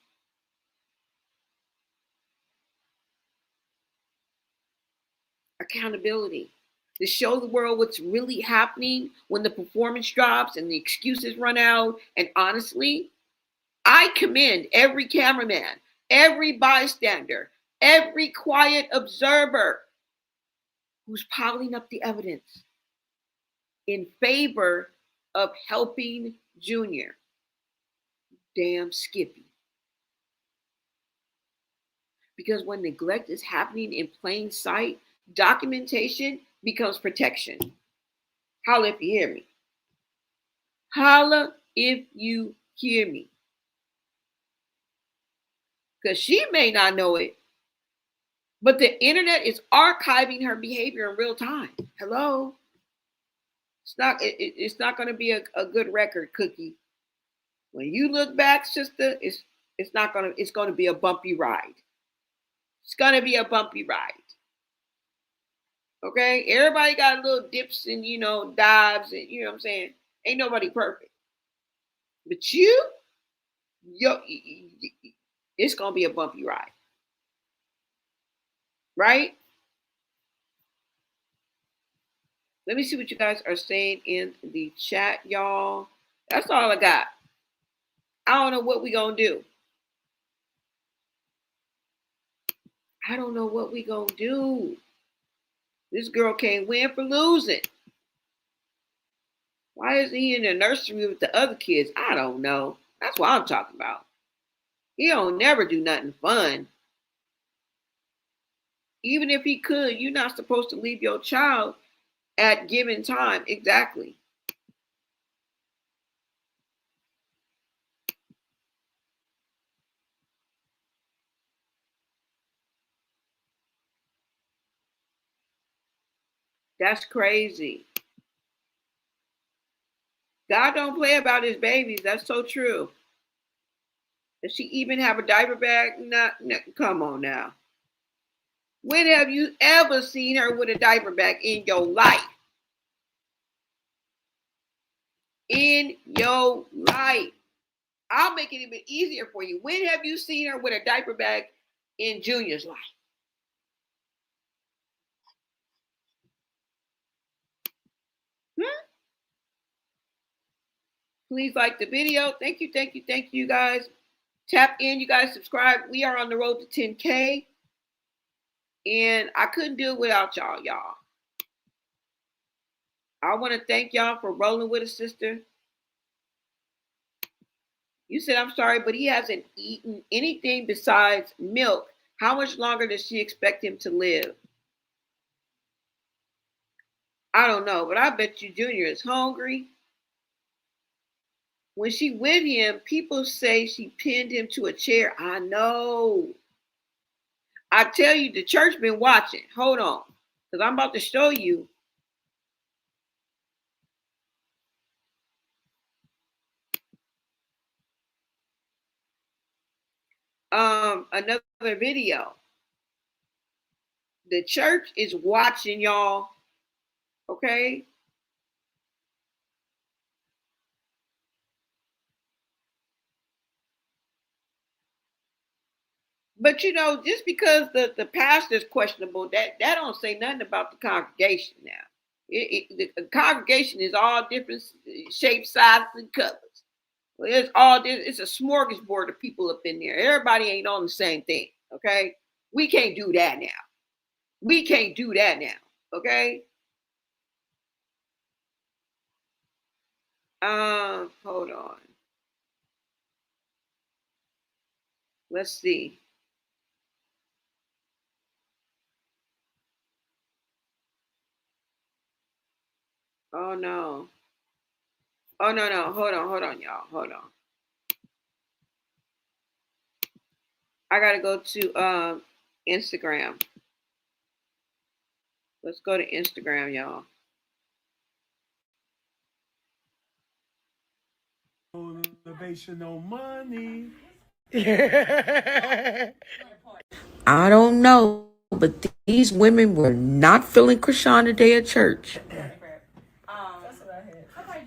Accountability. To show the world what's really happening when the performance drops and the excuses run out. And honestly, I commend every cameraman, every bystander, every quiet observer who's piling up the evidence in favor of helping Junior. Damn Skippy. Because when neglect is happening in plain sight, documentation becomes protection. Holla if you hear me. Holla if you hear me. Because she may not know it, but the internet is archiving her behavior in real time. Hello? It's not going to be a good record, Cookie. When you look back, sister, it's going to be a bumpy ride. It's going to be a bumpy ride. Okay? Everybody got little dips and, dives and, you know what I'm saying? Ain't nobody perfect. But it's gonna be a bumpy ride, right? Let me see what you guys are saying in the chat, y'all. That's all I got. I don't know what we gonna do. I don't know what we gonna do. This girl can't win for losing. Why isn't he in the nursery with the other kids? I don't know. That's what I'm talking about. He don't never do nothing fun. Even if he could, you're not supposed to leave your child at given time. Exactly. That's crazy. God don't play about his babies. That's so true. Does she even have a diaper bag? Not, come on now. When have you ever seen her with a diaper bag in your life? In your life. I'll make it even easier for you. When have you seen her with a diaper bag in Junior's life? Please like the video. Thank you, thank you, thank you, guys. Tap in, you guys subscribe. We are on the road to 10K. And I couldn't do it without y'all. I want to thank y'all for rolling with a sister. You said I'm sorry, but he hasn't eaten anything besides milk. How much longer does she expect him to live? I don't know, but I bet you Junior is hungry. When she with him, people say she pinned him to a chair. I know. I tell you, the church been watching. Hold on, because I'm about to show you. Another video. The church is watching y'all. Okay. But you know, just because the pastor's questionable, that don't say nothing about the congregation now. The congregation is all different shapes, sizes, and colors. Well, it's all it's a smorgasbord of people up in there. Everybody ain't on the same thing. Okay, we can't do that now. We can't do that now. Okay. Hold on. Let's see. Oh no. Oh no. Hold on, y'all. Hold on. I gotta go to Instagram. Let's go to Instagram, y'all. Motivational money. I don't know, but these women were not feeling Chrisean today at church.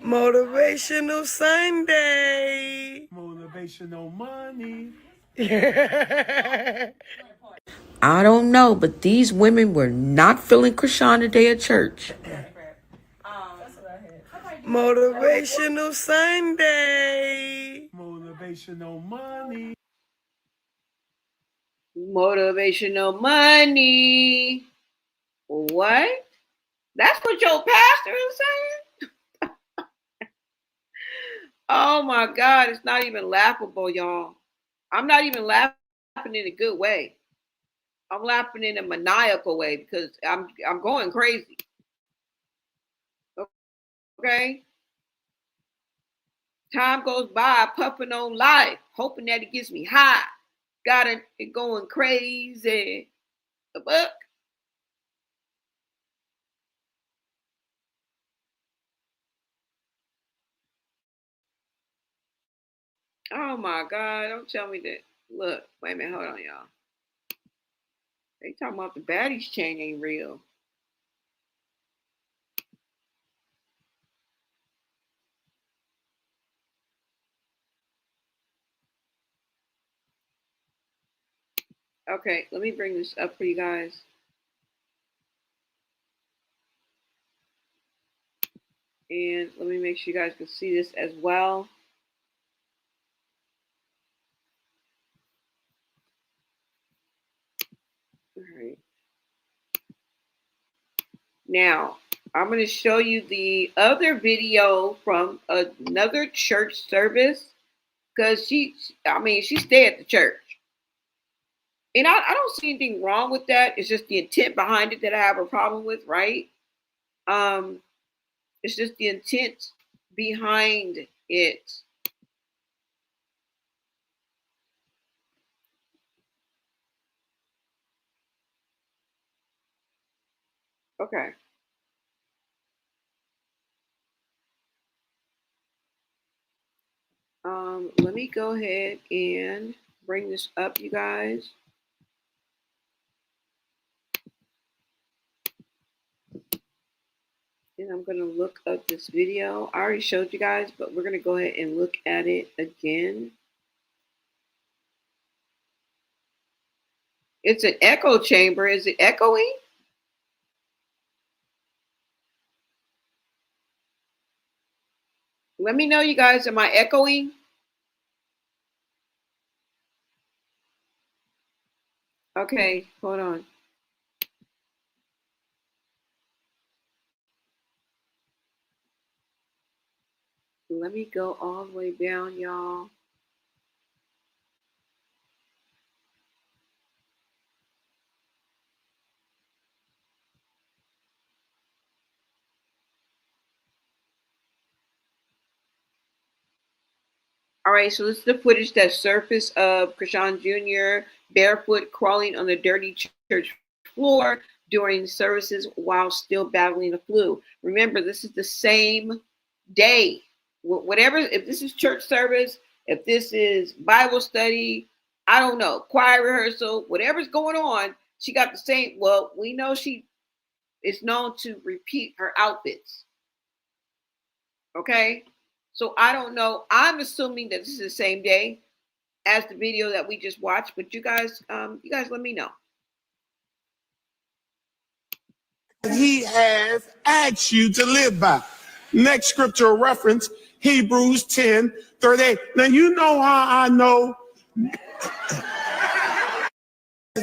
Motivational Sunday. Motivational money. I don't know, but these women were not feeling Chrisean today at church. Motivational Sunday. Motivational money. Motivational money. What? That's what your pastor is saying? Oh my God, it's not even laughable, y'all. I'm not even laughing in a good way. I'm laughing in a maniacal way because I'm going crazy. Okay? Time goes by puffing on life, hoping that it gets me high. Got it going crazy. A buck. Oh my God, don't tell me that. Look, wait a minute, hold on, y'all. They talking about the baddies chain ain't real. Okay, let me bring this up for you guys. And let me make sure you guys can see this as well. All right. Now, I'm going to show you the other video from another church service because she stayed at the church. And I don't see anything wrong with that. It's just the intent behind it that I have a problem with, right? Um, it's just the intent behind it. Okay. Let me go ahead and bring this up, you guys. And I'm going to look up this video. I already showed you guys, but we're going to go ahead and look at it again. It's an echo chamber. Is it echoing? Let me know, you guys. Am I echoing? Okay, hold on. Let me go all the way down, y'all. All right, so this is the footage that surfaced of Chrisean Jr. barefoot crawling on the dirty church floor during services while still battling the flu. Remember, this is the same day. Whatever, if this is church service, if this is Bible study, I don't know, choir rehearsal, whatever's going on, she got the same. Well, we know she is known to repeat her outfits. Okay. So I don't know. I'm assuming that this is the same day as the video that we just watched, but you guys let me know. He has asked you to live by. Next scriptural reference, Hebrews 10:38. Now you know how I know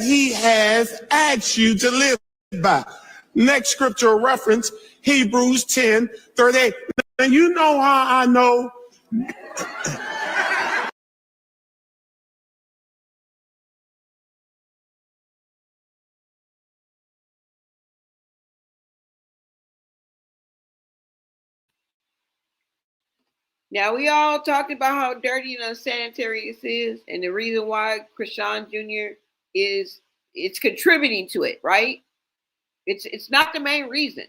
he has asked you to live by. Next scriptural reference, Hebrews 10:38. Now you know how I know. Now we all talked about how dirty and unsanitary this is, and the reason why Chrisean Jr. it's contributing to it, right? It's not the main reason,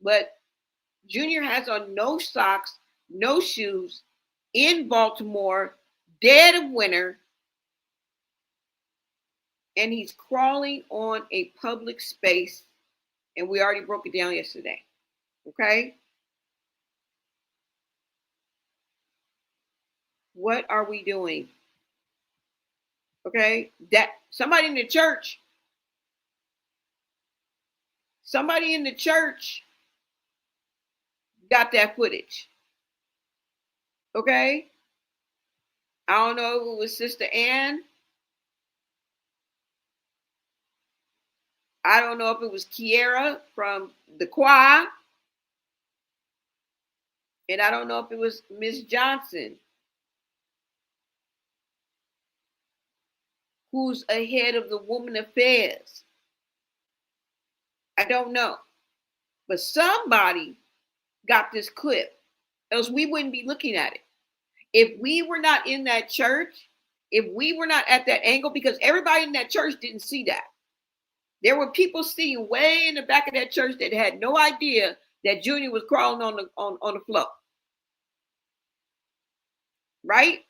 but Junior has on no socks, no shoes in Baltimore, dead of winter, and he's crawling on a public space, and we already broke it down yesterday. Okay? What are we doing? Okay? That somebody in the church got that footage. Okay? I don't know if it was Sister Ann. I don't know if it was Kiera from the choir. And I don't know if it was Miss Johnson, who's ahead of the woman affairs. I don't know. But somebody got this clip, else we wouldn't be looking at it. If we were not in that church, if we were not at that angle, because everybody in that church didn't see that. There were people sitting way in the back of that church that had no idea that Junior was crawling on the floor. Right?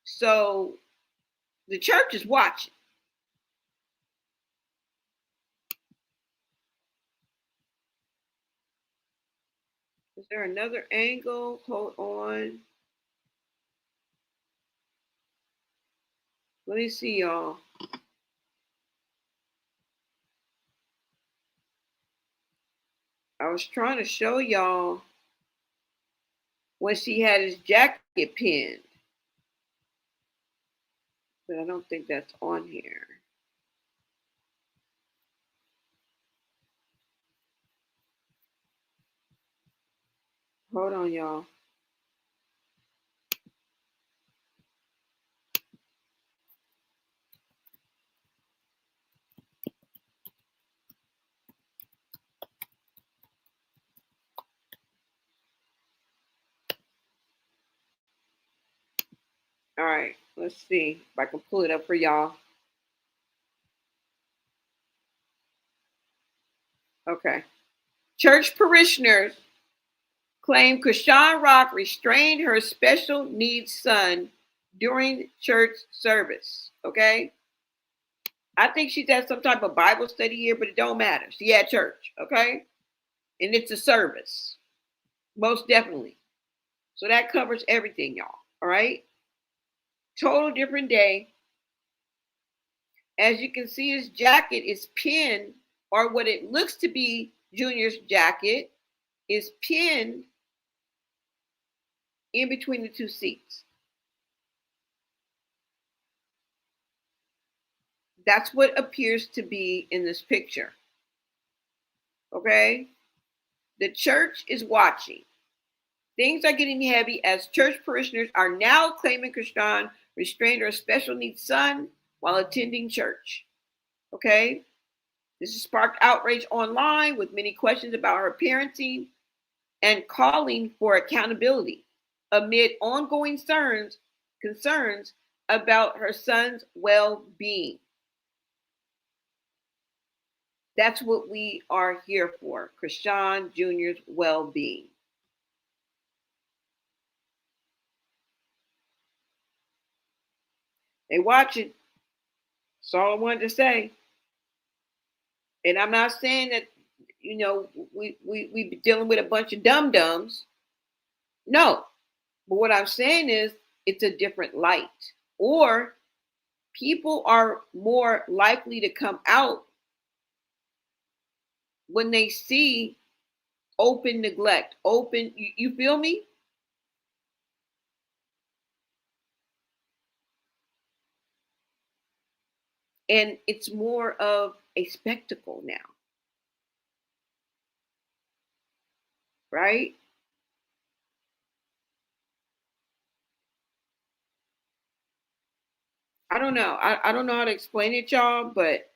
So the church is watching. Is there another angle? Hold on. Let me see, y'all. I was trying to show y'all when she had his jacket pinned, but I don't think that's on here. Hold on, y'all. All right, let's see if I can pull it up for y'all. Okay. Church parishioners claim Chrisean Rock restrained her special needs son during church service. Okay. I think she's at some type of Bible study here, but it don't matter. She at church. Okay. And it's a service. Most definitely. So that covers everything, y'all. All right. Total different day. As you can see, his jacket is pinned, or what it looks to be Junior's jacket is pinned in between the two seats. That's what appears to be in this picture. Okay? The church is watching. Things are getting heavy as church parishioners are now claiming Chrisean restrained her special needs son while attending church. Okay? This has sparked outrage online with many questions about her parenting and calling for accountability amid ongoing concerns about her son's well-being. That's what we are here for, Chrisean Jr.'s well-being. They watching. That's all I wanted to say. And I'm not saying that, we be dealing with a bunch of dum-dums. No. But what I'm saying is it's a different light. Or people are more likely to come out when they see open neglect, you feel me? And it's more of a spectacle now, right? I don't know. I don't know how to explain it, y'all, but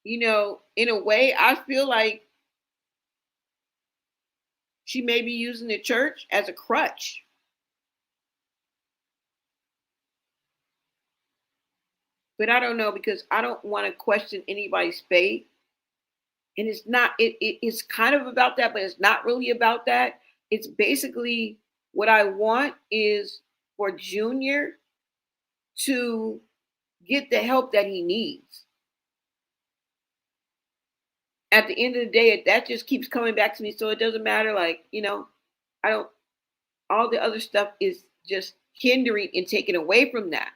in a way, I feel like she may be using the church as a crutch. But I don't know because I don't want to question anybody's faith. And it's not, it's kind of about that, but it's not really about that. It's basically what I want is for Junior to get the help that he needs. At the end of the day, that just keeps coming back to me. So it doesn't matter. Like, I don't, all the other stuff is just hindering and taking away from that.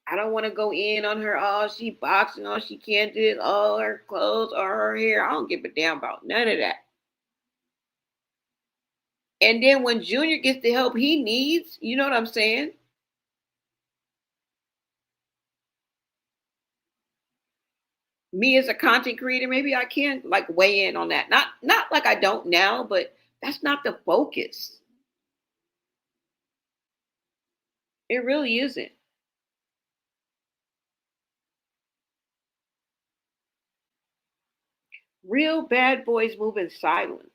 I don't want to go in on her. Oh, she boxing. Oh, she can't do this. Oh, her clothes or her hair. I don't give a damn about none of that. And then when Junior gets the help he needs, you know what I'm saying? Me as a content creator, maybe I can like weigh in on that. Not like I don't now, but that's not the focus. It really isn't. Real bad boys move in silence.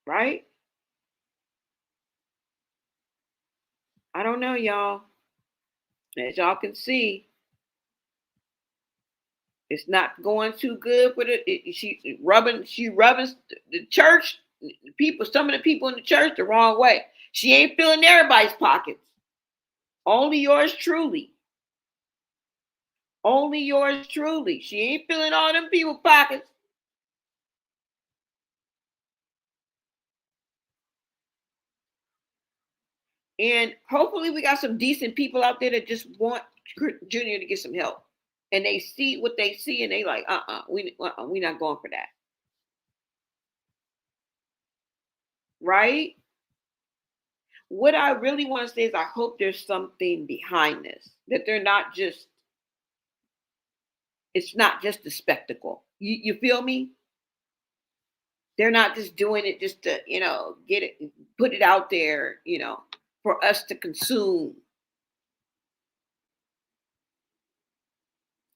Right? I don't know, y'all. As y'all can see, it's not going too good with it. She rubbing the church people, some of the people in the church the wrong way. She ain't filling everybody's pockets. Only yours truly. Only yours truly. She ain't filling all them people pockets. And hopefully we got some decent people out there that just want Junior to get some help. And they see what they see and they like, we not going for that. Right? What I really want to say is I hope there's something behind this. That they're not just, it's not just a spectacle. You feel me? They're not just doing it just to, get it, put it out there, for us to consume.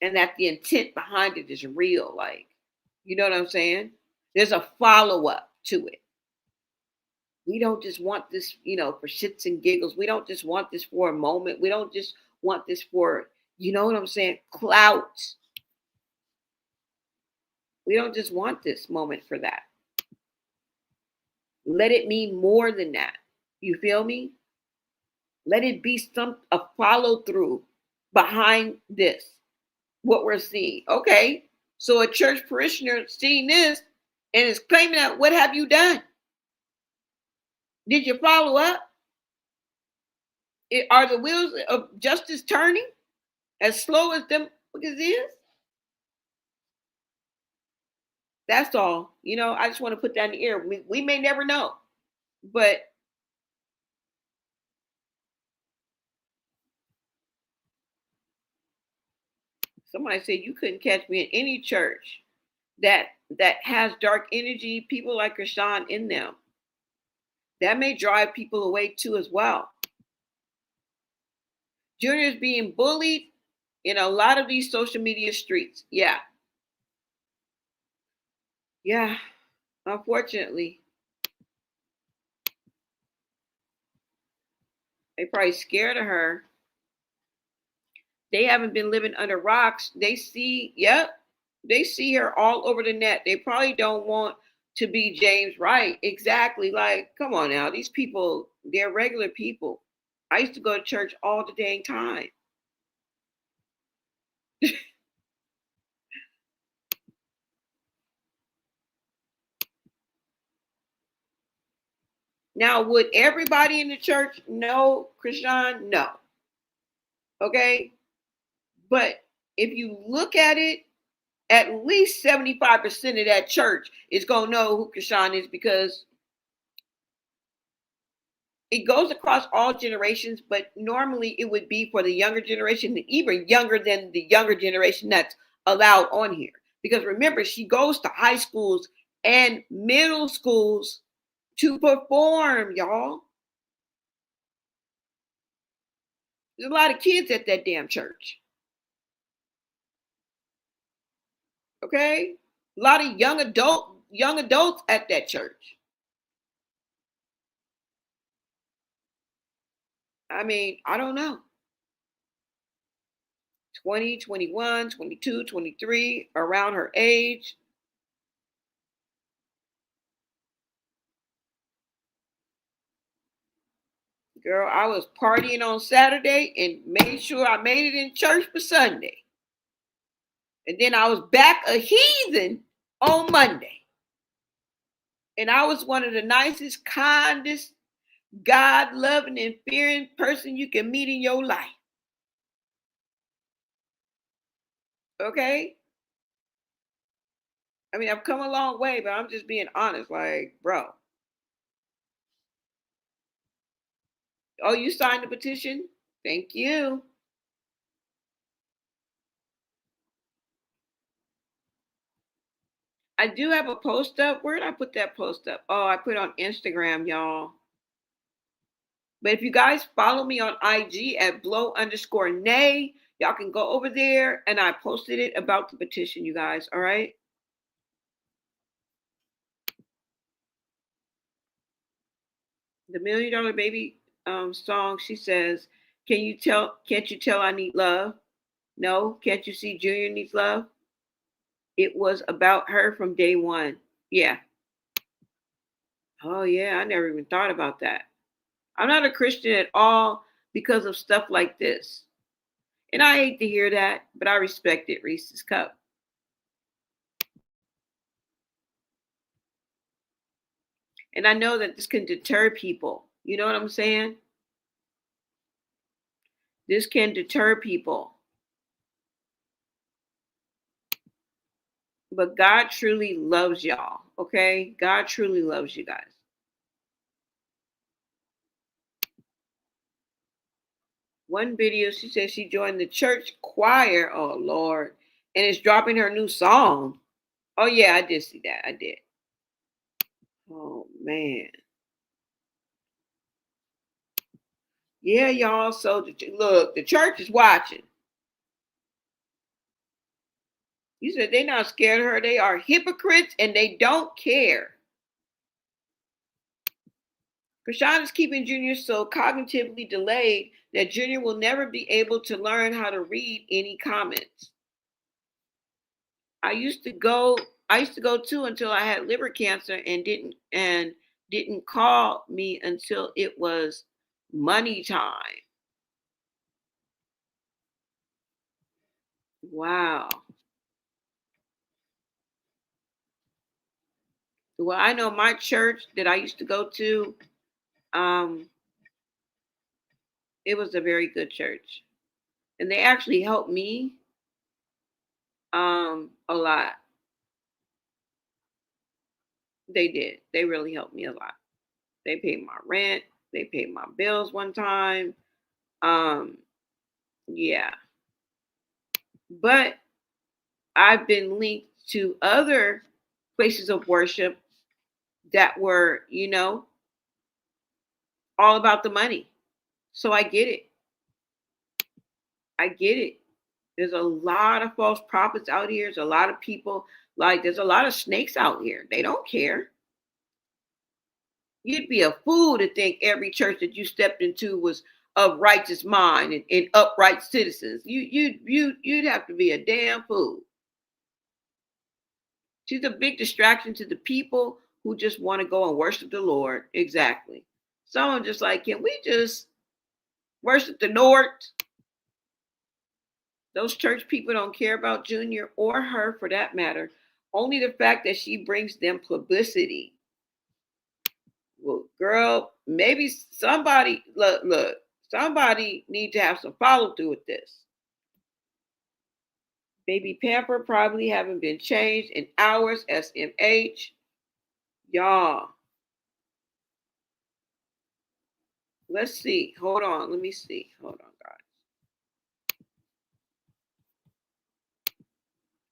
And that the intent behind it is real. Like, you know what I'm saying? There's a follow up to it. We don't just want this, for shits and giggles. We don't just want this for a moment. We don't just want this for, you know what I'm saying, clout. We don't just want this moment for that. Let it mean more than that. You feel me? Let it be a follow through behind this. What we're seeing. Okay. So a church parishioner seeing this and is claiming that, what have you done? Did you follow up? Are the wheels of justice turning as slow as them is? That's all. I just want to put that in the air. We may never know. But somebody said you couldn't catch me in any church that has dark energy, people like Chrisean in them. That may drive people away too as well. Junior's being bullied in a lot of these social media streets. Yeah. Yeah. Unfortunately. They probably scared of her. They haven't been living under rocks. They see her all over the net. They probably don't want to be James Wright. Exactly. Like, come on now. These people, they're regular people. I used to go to church all the dang time. Now, would everybody in the church know Chrisean? No. Okay. But if you look at it, at least 75% of that church is going to know who Chrisean is, because it goes across all generations, but normally it would be for the younger generation, even younger than the younger generation that's allowed on here. Because remember, she goes to high schools and middle schools to perform, y'all. There's a lot of kids at that damn church. Okay? A lot of young adults at that church. I mean, I don't know. 20, 21, 22, 23, around her age. Girl, I was partying on Saturday and made sure I made it in church for Sunday. And then I was back a heathen on Monday. And I was one of the nicest, kindest, God-loving and fearing person you can meet in your life. Okay? I mean, I've come a long way, but I'm just being honest. Like, bro. Oh, you signed the petition? Thank you. I do have a post up. Where did I put that post up? Oh, I put it on Instagram, y'all. But if you guys follow me on IG at blow_nay, y'all can go over there, and I posted it about the petition, you guys. All right. The $1 Million Baby song, she says, can't you tell I need love? No, can't you see Junior needs love? It was about her from day one. Yeah. Oh yeah, I never even thought about that. I'm not a Christian at all because of stuff like this. And I hate to hear that, but I respect it, Reese's Cup. And I know that this can deter people. You know what I'm saying? This can deter people. But God truly loves y'all, okay? God truly loves you guys. One video, she said she joined the church choir. Oh, Lord. And it's dropping her new song. Oh, yeah, I did see that. I did. Oh, man. Yeah, y'all. So, look, the church is watching. You said they're not scared of her. They are hypocrites and they don't care. Chrisean is keeping Junior so cognitively delayed that Junior will never be able to learn how to read any comments. I used to go too until I had liver cancer and didn't call me until it was money time. Wow. Well, I know my church that I used to go to, it was a very good church. And they actually helped me a lot. They did. They really helped me a lot. They paid my rent, they paid my bills one time. Um yeah. But I've been linked to other places of worship that were, all about the money. So I get it. I get it. There's a lot of false prophets out here. There's a lot of people, like, there's a lot of snakes out here. They don't care. You'd be a fool to think every church that you stepped into was of righteous mind and upright citizens. You'd have to be a damn fool. She's a big distraction to the people who just want to go and worship the Lord. Exactly. Someone just like, can we just worship the Lord? Those church people don't care about Junior or her for that matter. Only the fact that she brings them publicity. Well, girl, maybe somebody look, somebody need to have some follow through with this. Baby pamper probably haven't been changed in hours. SMH. Y'all. Let's see. Hold on. Let me see. Hold on, guys.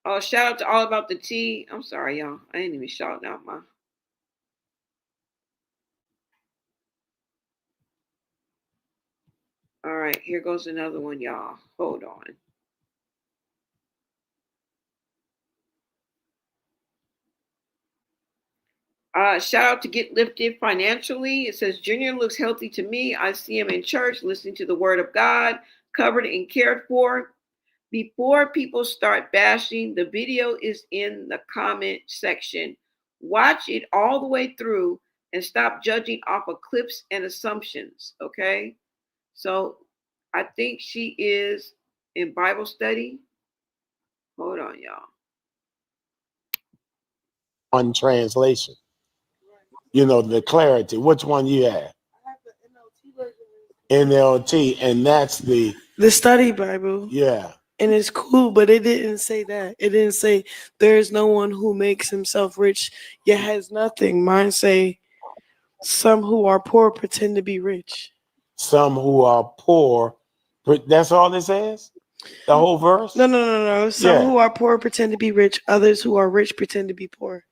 Oh, shout out to All About the Tea. I'm sorry, y'all. I ain't even shouting out my. All right, here goes another one, y'all. Hold on. Shout out to Get Lifted Financially. It says, Junior looks healthy to me. I see him in church, listening to the word of God, covered and cared for. Before people start bashing, the video is in the comment section. Watch it all the way through and stop judging off of clips and assumptions. Okay. So I think she is in Bible study. Hold on, y'all. One translation. The clarity. Which one you have? I have the NLT version. NLT, and that's the study Bible. Yeah. And it's cool, but it didn't say that. It didn't say there is no one who makes himself rich yet has nothing. Mine say some who are poor pretend to be rich. Some who are poor. That's all it says? The whole verse? No. Some who are poor pretend to be rich. Others who are rich pretend to be poor.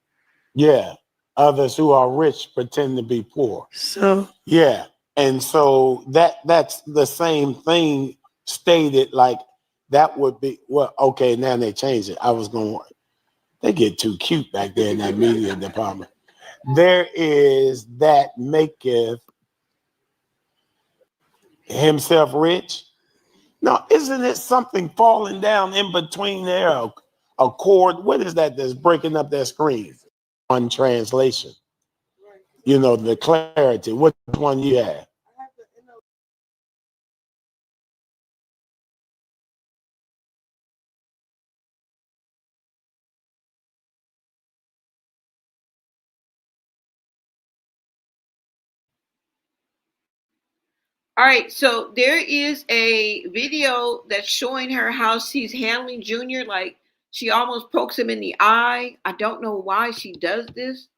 Yeah. Others who are rich pretend to be poor. So yeah. And so that's the same thing stated, like that would be okay, now they changed it. I was going, they get too cute back there in that media department. There is that maketh himself rich. Now, isn't it something falling down in between there? A cord? What is that that's breaking up that screen? On translation. The clarity. Which one you have? All right, so there is a video that's showing her how she's handling Junior. Like she almost pokes him in the eye. I don't know why she does this.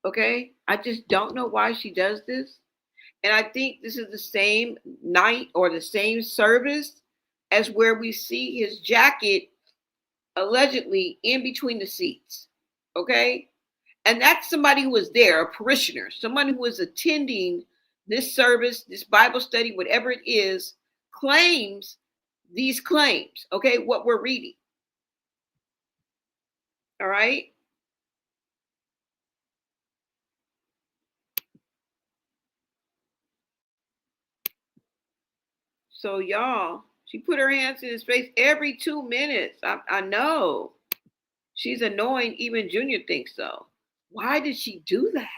Okay, I just don't know why she does this. And I think this is the same night or the same service as where we see his jacket allegedly in between the seats. Okay, and that's somebody who was there, a parishioner, someone who was attending this service, this Bible study, whatever it is, claims these claims. Okay, what we're reading. All right. So y'all, she put her hands in his face every 2 minutes. I know. She's annoying. Even Junior thinks so. Why did she do that?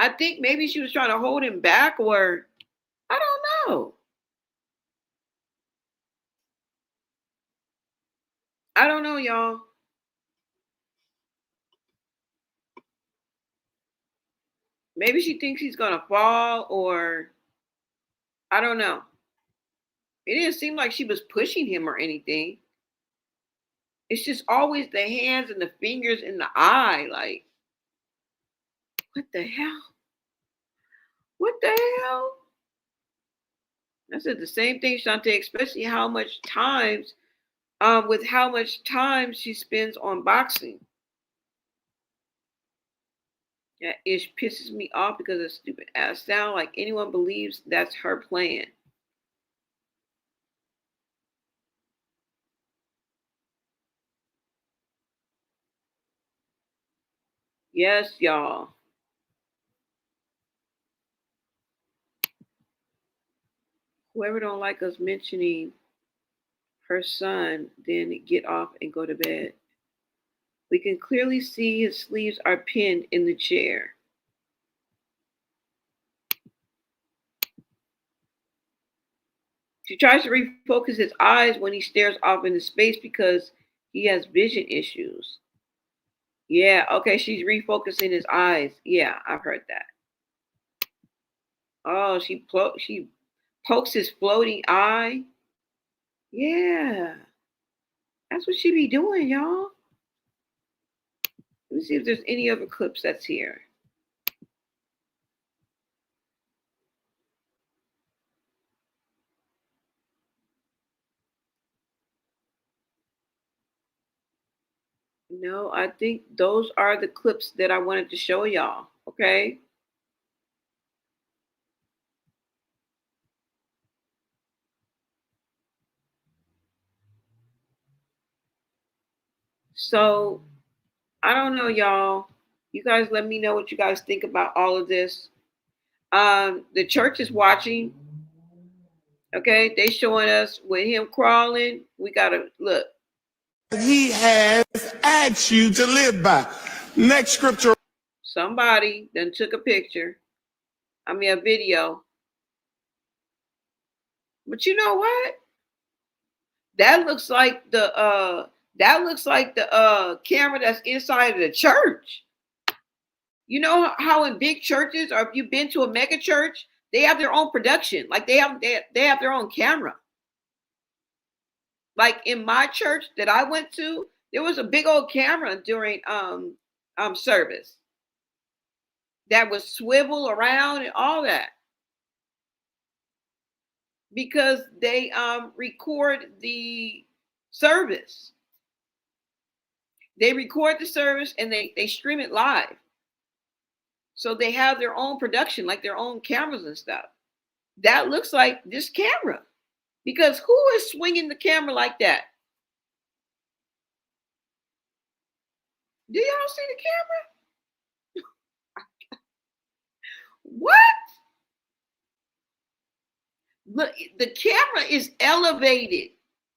I think maybe she was trying to hold him back, or I don't know. I don't know, y'all. Maybe she thinks he's gonna fall, or I don't know. It didn't seem like she was pushing him or anything. It's just always the hands and the fingers in the eye. Like, what the hell? What the hell? I said the same thing, Shantae, especially how much times, with how much time she spends on boxing. That ish pisses me off because of stupid ass sound. Like anyone believes that's her plan. Yes, y'all. Whoever don't like us mentioning her son, then get off and go to bed. We can clearly see his sleeves are pinned in the chair. She tries to refocus his eyes when he stares off into space because he has vision issues. Yeah, okay, she's refocusing his eyes. Yeah, I've heard that. Oh, she pokes his floating eye. Yeah, that's what she be doing, y'all. Let me see if there's any other clips that's here. No, I think those are the clips that I wanted to show y'all. Okay. So I don't know, y'all. You guys let me know what you guys think about all of this. The church is watching. Okay, they showing us with him crawling. We gotta look. He has asked you to live by. Next scripture. Somebody then took a picture. I mean a video. But you know what? That looks like the camera that's inside of the church. You know how in big churches, or if you've been to a mega church, they have their own production. Like they have their own camera. Like in my church that I went to, there was a big old camera during service that would swivel around and all that because they record the service. They record the service and they stream it live. So they have their own production, like their own cameras and stuff. That looks like this camera. Because who is swinging the camera like that? Do y'all see the camera? What? Look, the camera is elevated.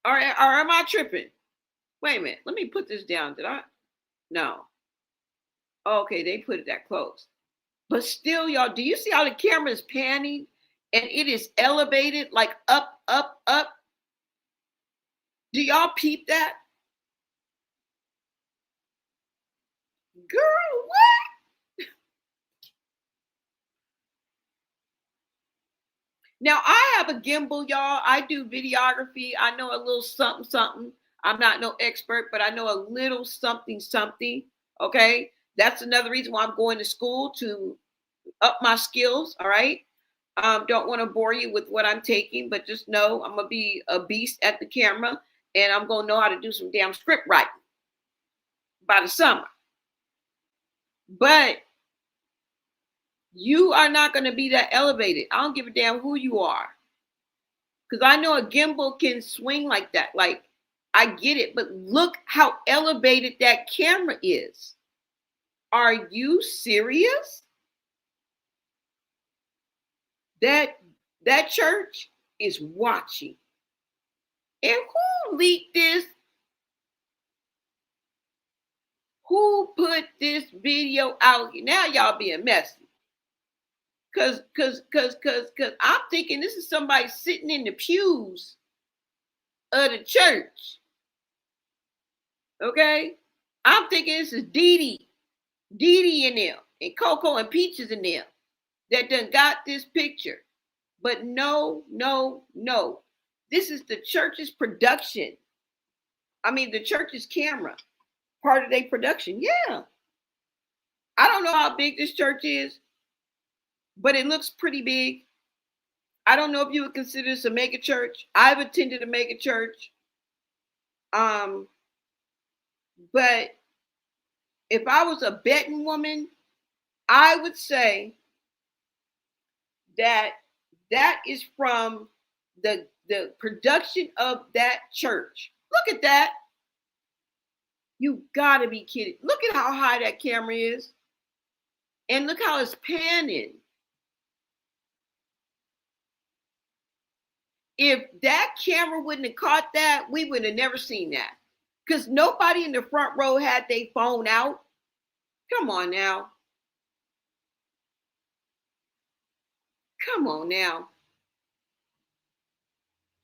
Or am I tripping? Wait a minute. Let me put this down. Did I? No. Okay, they put it that close. But still, y'all, do you see how the camera is panning and it is elevated like up, up, up? Do y'all peep that? Girl, what? Now I have a gimbal, y'all. I do videography. I know a little something, something. I'm not no expert, but I know a little something, something. Okay. That's another reason why I'm going to school, to up my skills. All right. Don't want to bore you with what I'm taking, but just know I'm gonna be a beast at the camera, and I'm gonna know how to do some damn script writing by the summer. But you are not gonna be that elevated. I don't give a damn who you are. Because I know a gimbal can swing like that. Like, I get it, but look how elevated that camera is. Are you serious? That church is watching. And who leaked this? Who put this video out? Now y'all being messy. Cause I'm thinking this is somebody sitting in the pews of the church. Okay? I'm thinking this is Dee Dee and them, and Coco and Peaches and them that done got this picture. But no. This is the church's production. I mean, the church's camera, part of their production. Yeah. I don't know how big this church is, but it looks pretty big. I don't know if you would consider this a mega church. I've attended a mega church. But if I was a betting woman, I would say that is from the production of that church. Look at that. You gotta be kidding. Look at how high that camera is. And look how it's panning. If that camera wouldn't have caught that, we would have never seen that. Because nobody in the front row had their phone out. Come on now. Come on now.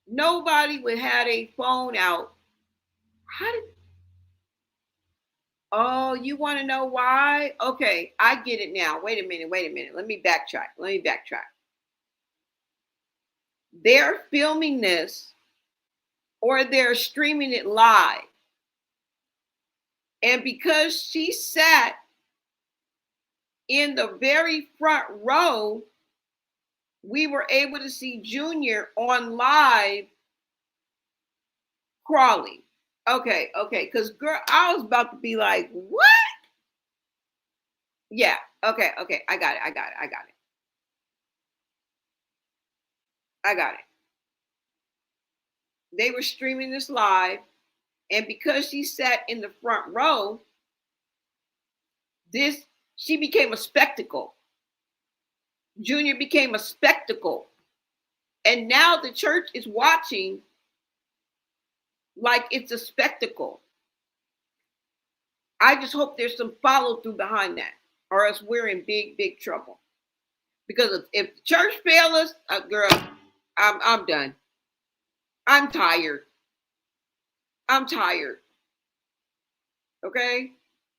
Nobody would have a phone out. How did? Oh, you want to know why? Okay, I get it now. Wait a minute. Let me backtrack. They're filming this, or they're streaming it live. And because she sat in the very front row, we were able to see Junior on live crawling. Okay. Because, girl, I was about to be like, what? Yeah. Okay. I got it. They were streaming this live. And because she sat in the front row, she became a spectacle. Junior became a spectacle. And now the church is watching like it's a spectacle. I just hope there's some follow through behind that, or else we're in big trouble. Because if the church fails us, girl, I'm done. I'm tired. Okay?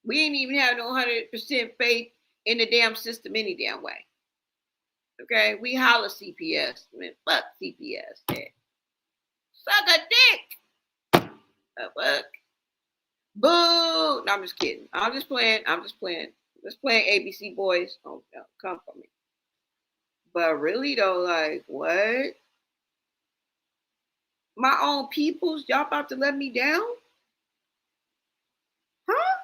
We ain't even have no 100% faith in the damn system any damn way. Okay? We holler CPS. Man, fuck CPS. Man. Suck a dick. Fuck. Boo. No, I'm just kidding. I'm just playing. Just playing ABC Boys. Oh, no, come for me. But really though, like, what? My own peoples, y'all about to let me down? Huh?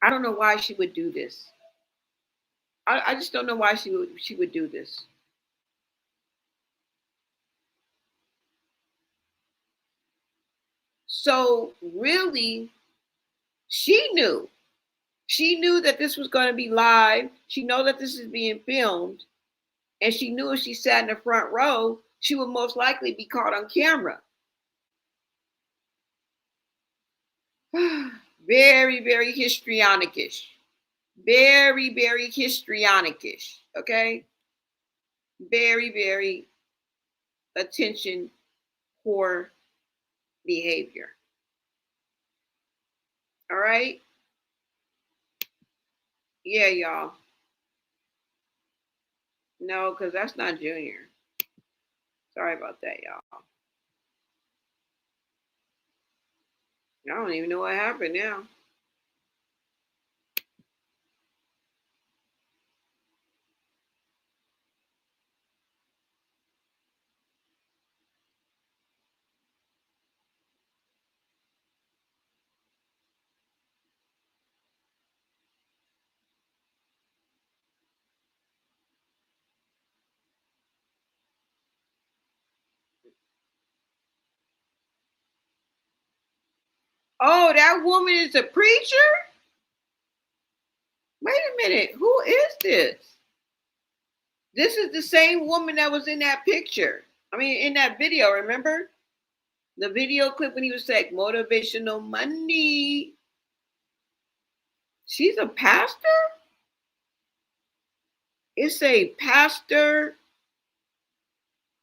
I don't know why she would do this. I just don't know why she would do this. So really, she knew that this was going to be live. She knew that this is being filmed. And she knew if she sat in the front row, she would most likely be caught on camera. Very histrionic-ish. Very histrionic-ish. Okay? Very attention poor behavior. All right? Yeah, y'all. No, because that's not Junior. Sorry about that, y'all. I don't even know what happened now. Oh, that woman is a preacher? Wait a minute. Who is this? This is the same woman that was in that picture. I mean, in that video, remember? The video clip when he was saying motivational money. She's a pastor? It's a pastor.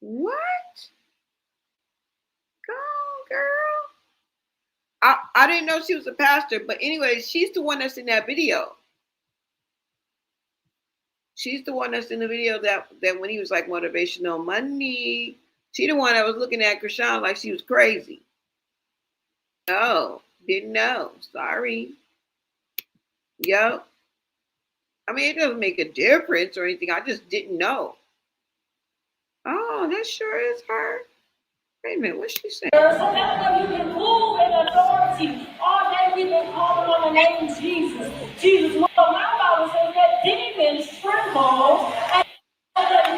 What? Go, girl. I didn't know she was a pastor, but anyway, she's the one that's in that video. She's the one that's in the video that when he was like motivational money, she the one that was looking at Chrisean like she was crazy. Oh, didn't know. Sorry. Yup. I mean, it doesn't make a difference or anything. I just didn't know. Oh, that sure is her. Wait a minute, what's she saying? So that's why you can move in authority. All day we've been calling on the name of Jesus. Jesus, well, my Bible says that demons tremble at the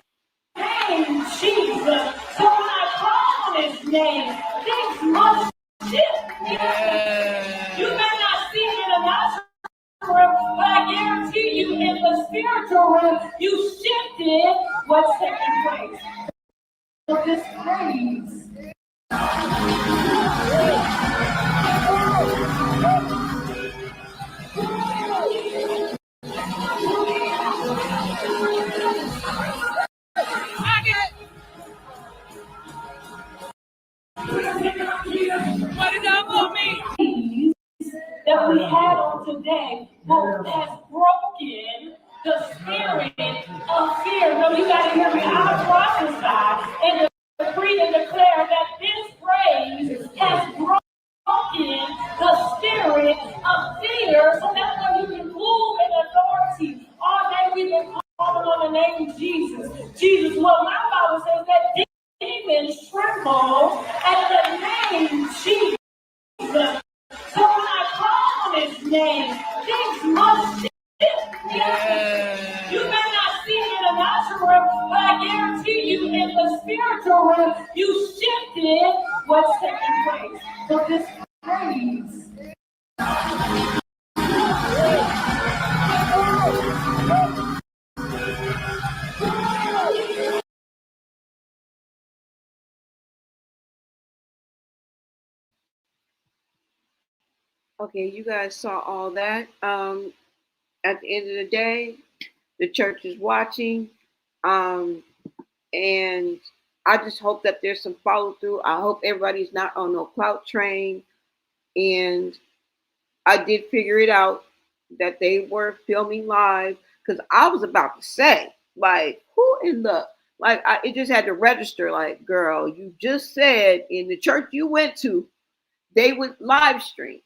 name Jesus. So when I call on his name, things must shift. Yeah. You may not see it in a natural realm, but I guarantee you in the spiritual realm, you shifted what's taking place. So this praise. What it done for me? That we had on today has broken the spirit of fear. No, you got to hear me. I prophesy and decree and declare that this praise has broken the spirit of fear, so that way you can move in authority. All day we've been calling on the name of Jesus. Jesus, well, my Bible says that demons tremble at the name Jesus. So when I call on his name, things must shift. Yeah. You may not see it in the natural realm, but I guarantee you in the spiritual realm, you shifted what's taking place. So this praise. Okay, you guys saw all that. At the end of the day, the church is watching. And I just hope that there's some follow through. I hope everybody's not on no clout train. And I did figure it out that they were filming live because I was about to say, like, who in the like? It just had to register. Like, girl, you just said in the church you went to, they would live stream.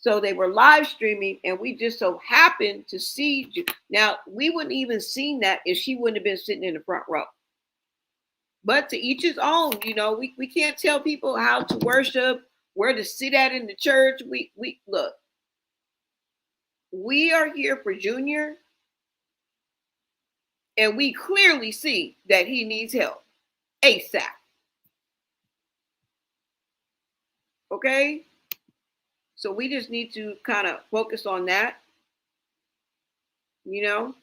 So they were live streaming, and we just so happened to see. Now we wouldn't even seen that if she wouldn't have been sitting in the front row. But to each his own, you know, we can't tell people how to worship, where to sit at in the church. We look, we are here for Junior, and we clearly see that he needs help ASAP. Okay? So we just need to kind of focus on that, you know.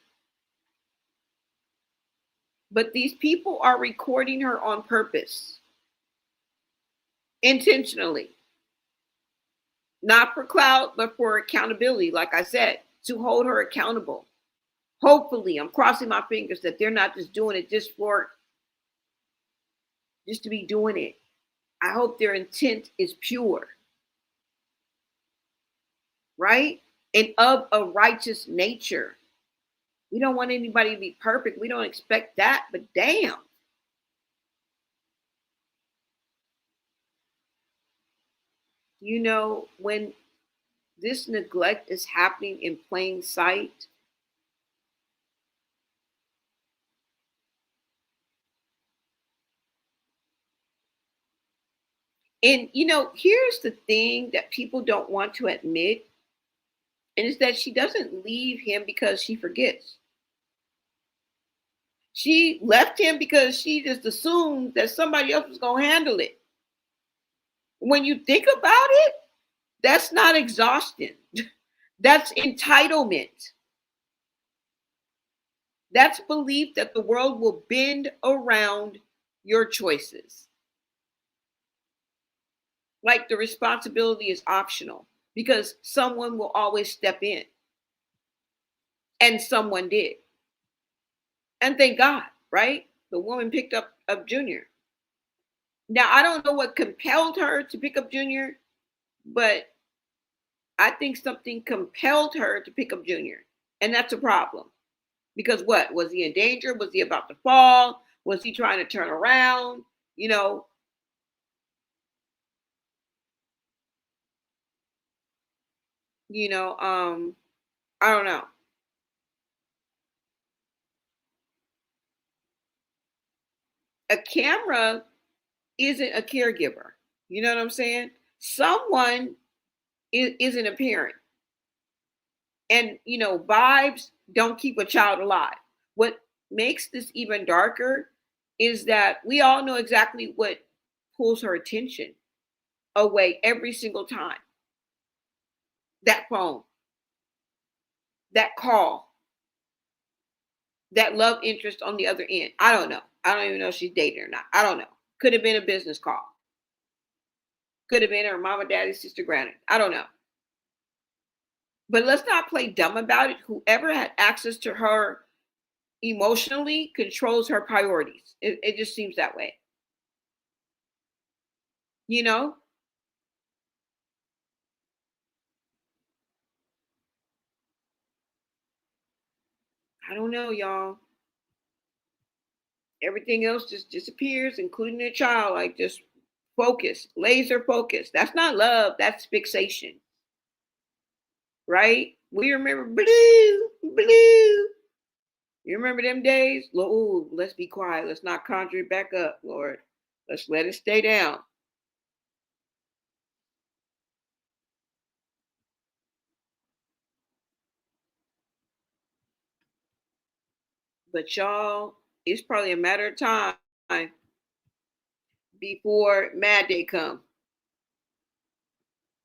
But these people are recording her on purpose, intentionally. Not for clout, but for accountability, like I said, to hold her accountable. Hopefully, I'm crossing my fingers that they're not just doing it just to be doing it. I hope their intent is pure. Right? and of a righteous nature. We don't want anybody to be perfect. We don't expect that, but damn. You know, when this neglect is happening in plain sight, and you know, here's the thing that people don't want to admit, and it's that she doesn't leave him because she forgets. She left him because she just assumed that somebody else was going to handle it. When you think about it, that's not exhaustion. That's entitlement. That's belief that the world will bend around your choices. Like the responsibility is optional because someone will always step in. And someone did. And thank God, right? The woman picked up Junior. Now, I don't know what compelled her to pick up Junior, but I think something compelled her to pick up Junior. And that's a problem. Because what? Was he in danger? Was he about to fall? Was he trying to turn around? You know, I don't know. A camera isn't a caregiver. You know what I'm saying? Someone isn't a parent. And, you know, vibes don't keep a child alive. What makes this even darker is that we all know exactly what pulls her attention away every single time. That phone, that call, that love interest on the other end. I don't know. I don't even know if she's dating or not. I don't know. Could have been a business call. Could have been her mama, daddy, sister, granddad. I don't know. But let's not play dumb about it. Whoever had access to her emotionally controls her priorities. It just seems that way. You know? I don't know, y'all. Everything else just disappears, including the child. Like, just focus, laser focus. That's not love, that's fixation. Right? We remember blue, blue. You remember them days? Oh, let's be quiet. Let's not conjure it back up, Lord. Let's let it stay down. But y'all, it's probably a matter of time before Mad Day come.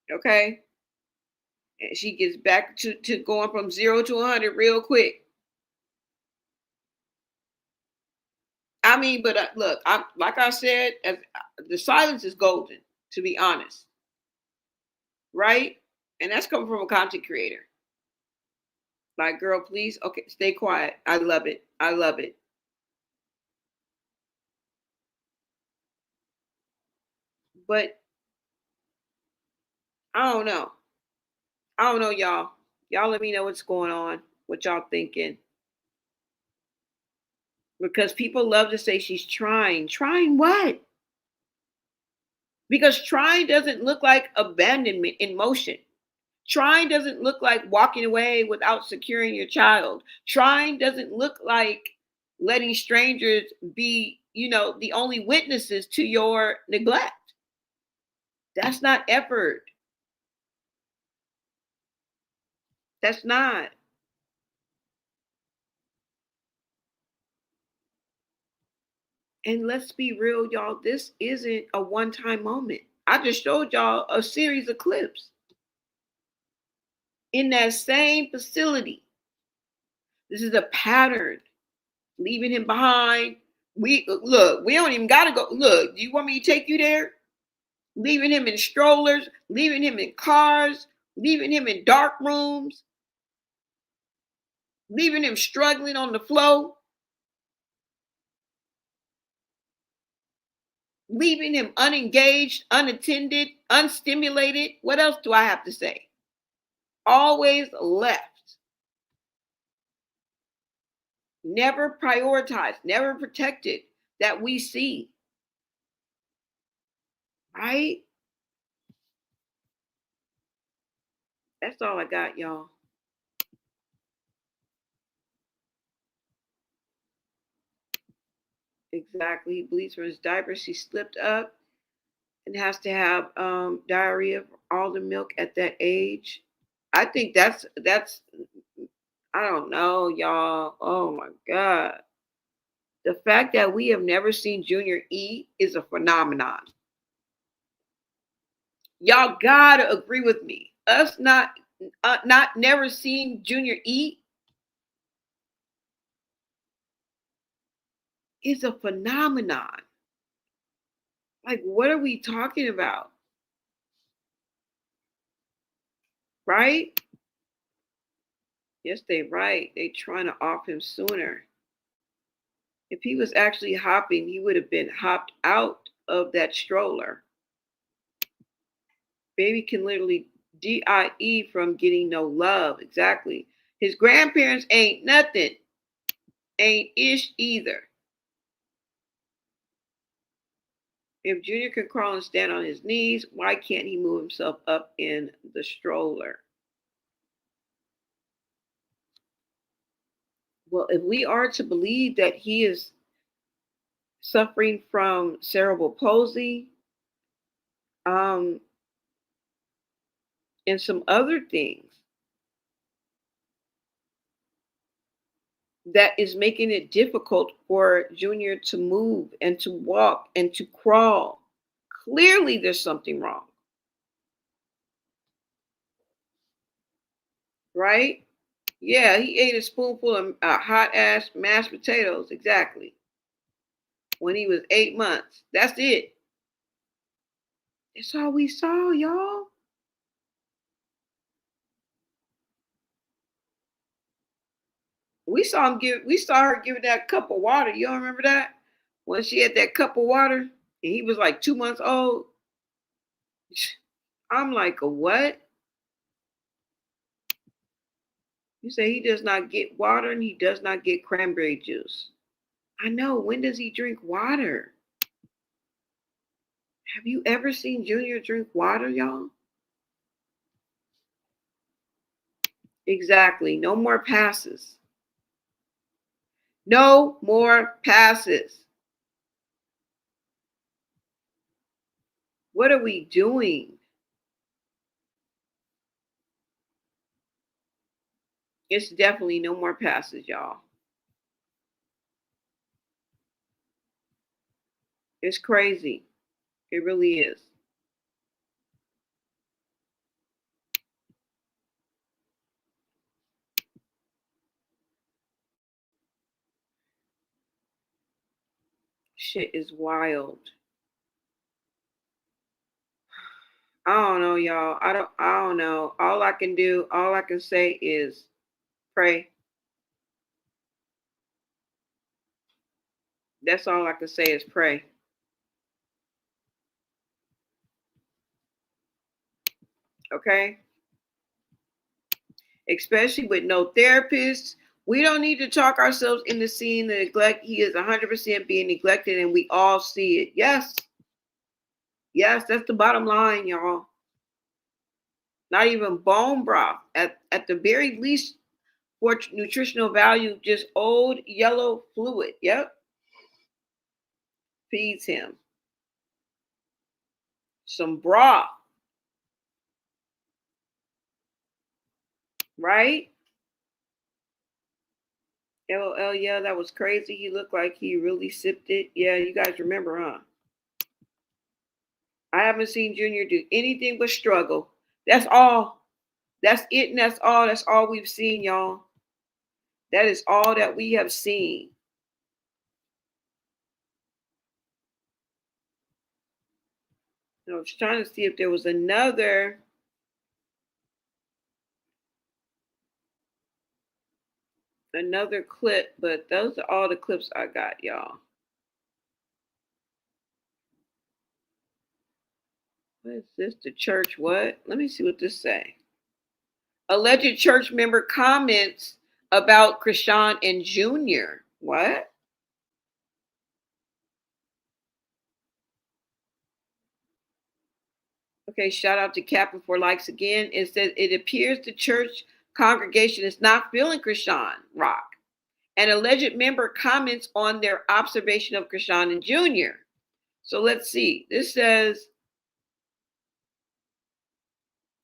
Okay? And she gets back to going from 0 to 100 real quick. I mean, but look, I'm like I said, the silence is golden, to be honest. Right? And that's coming from a content creator. Like, girl, please, okay, stay quiet. I love it. I love it. But I don't know. I don't know, y'all. Y'all let me know what's going on, what y'all thinking. Because people love to say she's trying. Trying what? Because trying doesn't look like abandonment in motion. Trying doesn't look like walking away without securing your child. Trying doesn't look like letting strangers be, the only witnesses to your neglect. That's not effort. That's not. And let's be real, y'all, this isn't a one-time moment. I just showed y'all a series of clips in that same facility. This is a pattern. Leaving him behind. We don't even gotta go. Look, do you want me to take you there? Leaving him in strollers, leaving him in cars, leaving him in dark rooms, leaving him struggling on the floor, leaving him unengaged, unattended, unstimulated. What else do I have to say? Always left. Never prioritized, never protected that we see. Right? That's all I got, y'all. Exactly. He bleeds from his diaper. She slipped up and has to have diarrhea for all the milk at that age. I think that's I don't know, y'all. Oh my God. The fact that we have never seen Junior eat is a phenomenon. Y'all gotta agree with me. Us not never seeing Junior eat is a phenomenon. Like, what are we talking about? Right? Yes, they right. They trying to off him sooner. If he was actually hopping, he would have been hopped out of that stroller. Baby can literally DIE from getting no love. Exactly. His grandparents ain't nothing. Ain't ish either. If Junior can crawl and stand on his knees, why can't he move himself up in the stroller? Well, if we are to believe that he is suffering from cerebral palsy, um, and some other things that is making it difficult for Junior to move and to walk and to crawl. Clearly, there's something wrong, right? Yeah, he ate a spoonful of hot ass mashed potatoes, exactly, when he was 8 months. That's it. That's all we saw, y'all. We saw her giving that cup of water. You don't remember that? When she had that cup of water and he was like 2 months old. I'm like, a what? You say he does not get water and he does not get cranberry juice. I know. When does he drink water? Have you ever seen Junior drink water, y'all? Exactly. No more passes. No more passes. What are we doing? It's definitely no more passes, y'all. It's crazy. It really is. Shit is wild. I don't know, y'all. I don't know. All I can say is pray. That's all I can say is pray. Okay? Especially with no therapist. We don't need to talk ourselves into seeing the neglect. He is 100% being neglected and we all see it. Yes. Yes, that's the bottom line, y'all. Not even bone broth. At the very least, for nutritional value, just old yellow fluid. Yep. Feeds him. Some broth. Right? LOL, yeah, that was crazy. He looked like he really sipped it. Yeah, you guys remember, huh? I haven't seen Junior do anything but struggle. That's all. That's it, and that's all. That's all we've seen, y'all. That is all that we have seen. I was trying to see if there was another clip, but those are all the clips I got, y'all. What is this? The church what? Let me see what this say. Alleged church member comments about Chrisean and Junior. What? Okay, shout out to Captain for likes again. It says it appears the church congregation is not feeling Chrisean rock. An alleged member comments on their observation of Chrisean and Junior. So let's see. This says,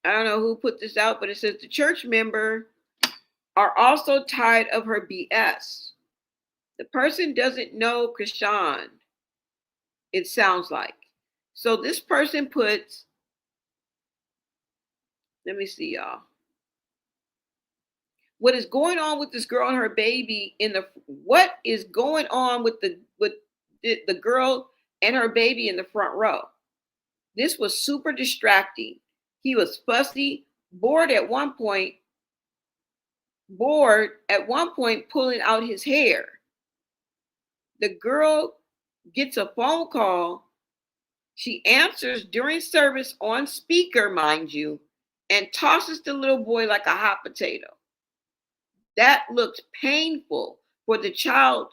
I don't know who put this out, but it says the church member are also tired of her BS. The person doesn't know Chrisean, it sounds like. So this person puts, let me see, y'all. What is going on with this girl and her baby what is going on with the girl and her baby in the front row? This was super distracting. He was fussy, bored at one point, pulling out his hair. The girl gets a phone call. She answers during service on speaker, mind you, and tosses the little boy like a hot potato. That looked painful for the child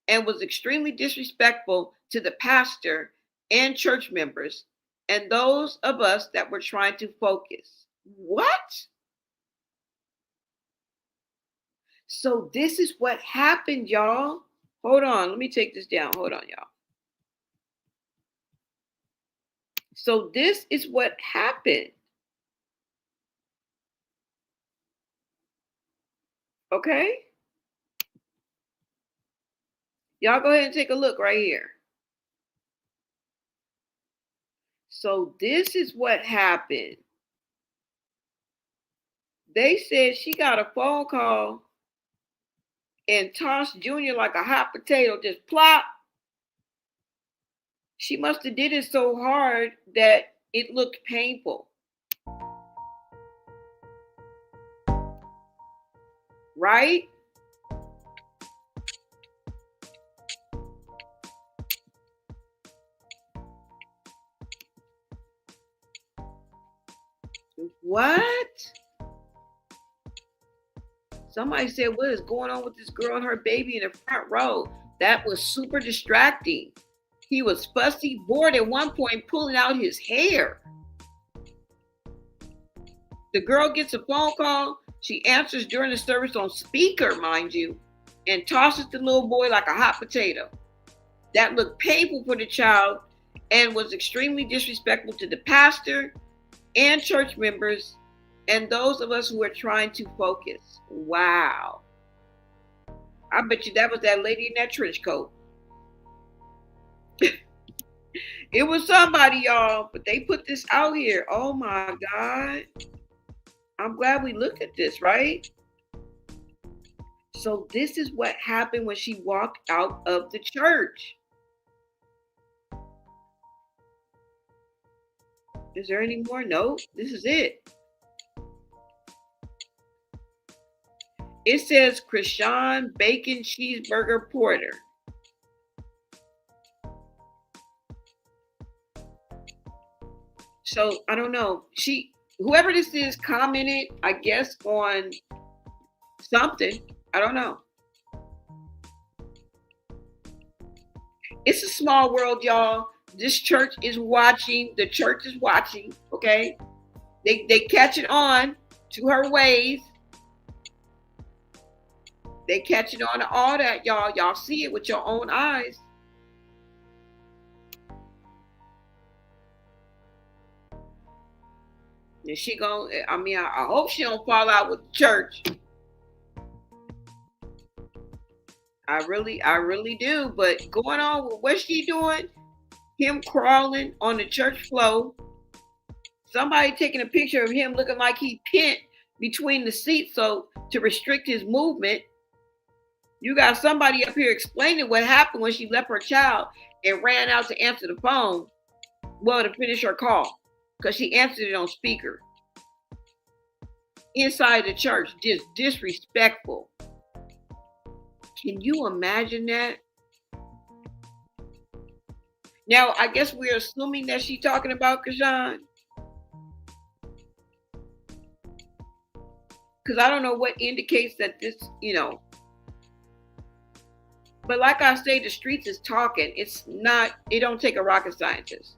and was extremely disrespectful to the pastor and church members and those of us that were trying to focus. What? So this is what happened, y'all. Hold on, let me take this down. Hold on, y'all. So this is what happened. Okay? Y'all go ahead and take a look right here. So this is what happened. They said she got a phone call and tossed Junior like a hot potato, just plop. She must have did it so hard that it looked painful. Right? What? Somebody said, what is going on with this girl and her baby in the front row? That was super distracting. He was fussy, bored at one point, pulling out his hair. The girl gets a phone call. She answers during the service on speaker, mind you, and tosses the little boy like a hot potato. That looked painful for the child and was extremely disrespectful to the pastor and church members and those of us who are trying to focus. Wow. I bet you that was that lady in that trench coat. It was somebody, y'all, but they put this out here. Oh my God. I'm glad we looked at this, right? So this is what happened when she walked out of the church. Is there any more? No, this is it. It says Chrisean Bacon Cheeseburger Porter. So I don't know. Whoever this is commented, I guess, on something. I don't know. It's a small world, y'all. This church is watching. The church is watching. Okay, they catch it on to her ways. They catch it on to all that, y'all. Y'all see it with your own eyes. And I hope she don't fall out with the church. I really do. But going on with what she doing, him crawling on the church floor, somebody taking a picture of him looking like he pent between the seats so to restrict his movement. You got somebody up here explaining what happened when she left her child and ran out to answer the phone. Well, to finish her call, because she answered it on speaker. Inside the church, just disrespectful. Can you imagine that? Now, I guess we're assuming that she's talking about Chrisean. because I don't know what indicates that this, but like I say, the streets is talking. It don't take a rocket scientist.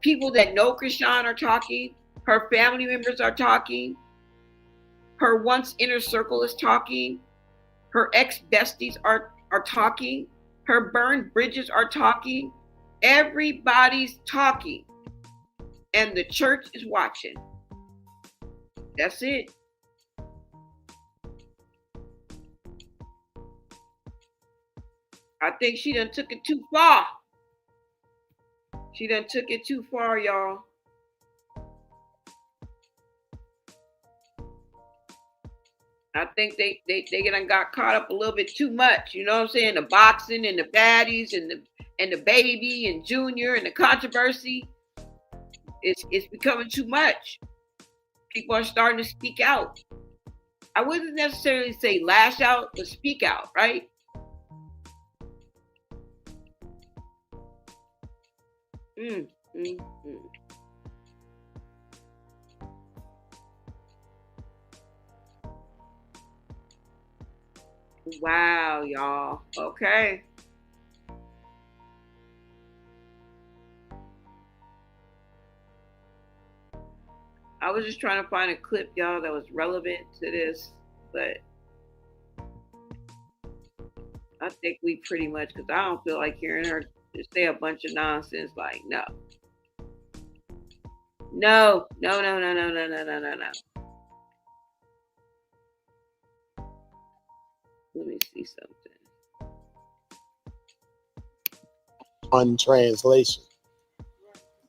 People that know Chrisean are talking. Her family members are talking. Her once inner circle is talking. Her ex-besties are talking. Her burned bridges are talking. Everybody's talking. And the church is watching. That's it. I think she done took it too far. She done took it too far, y'all. I think they done got caught up a little bit too much. You know what I'm saying? The boxing and the baddies and the baby and Junior and the controversy. It's becoming too much. People are starting to speak out. I wouldn't necessarily say lash out, but speak out, right? Wow, y'all. Okay. I was just trying to find a clip, y'all, that was relevant to this, but I think we pretty much, because I don't feel like hearing her just say a bunch of nonsense. Like, no. No. Let me see something. One translation.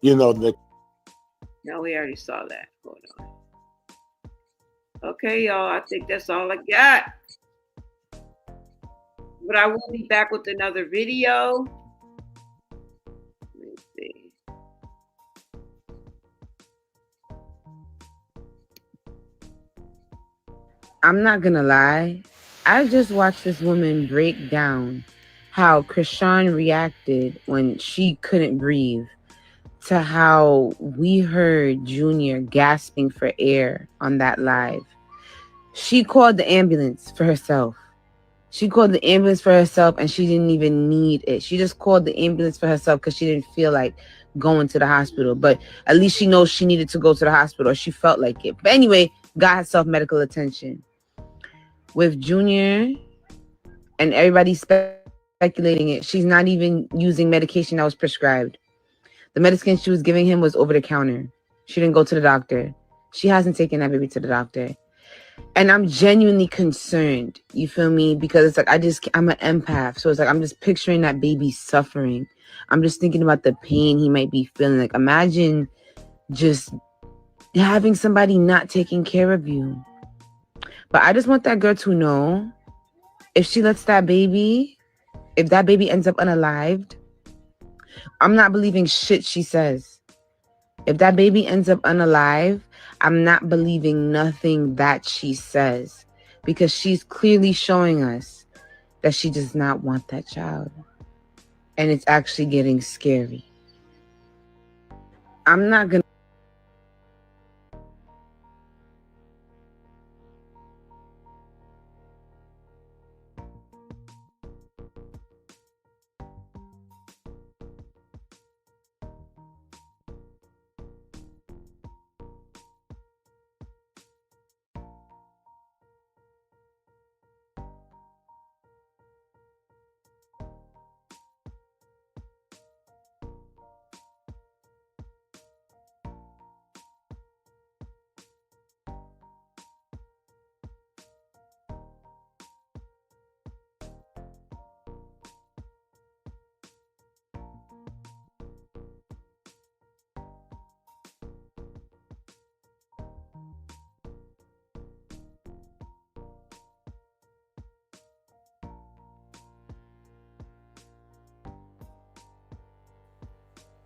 No, we already saw that. Hold on. Okay, y'all. I think that's all I got. But I will be back with another video. Let me see. I'm not gonna lie. I just watched this woman break down how Chrisean reacted when she couldn't breathe, to how we heard Junior gasping for air on that live. She called the ambulance for herself. She called the ambulance for herself and she didn't even need it. She just called the ambulance for herself because she didn't feel like going to the hospital. But at least she knows she needed to go to the hospital, or she felt like it. But anyway, got herself medical attention. With Junior and everybody speculating it, she's not even using medication that was prescribed. The medicine she was giving him was over the counter. She didn't go to the doctor. She hasn't taken that baby to the doctor. And I'm genuinely concerned, you feel me? Because it's like, I'm an empath. So it's like, I'm just picturing that baby suffering. I'm just thinking about the pain he might be feeling. Like, imagine just having somebody not taking care of you. But I just want that girl to know, if she lets that baby, if that baby ends up unalived, I'm not believing shit she says. If that baby ends up unalive, I'm not believing nothing that she says, because she's clearly showing us that she does not want that child. And it's actually getting scary. I'm not gonna.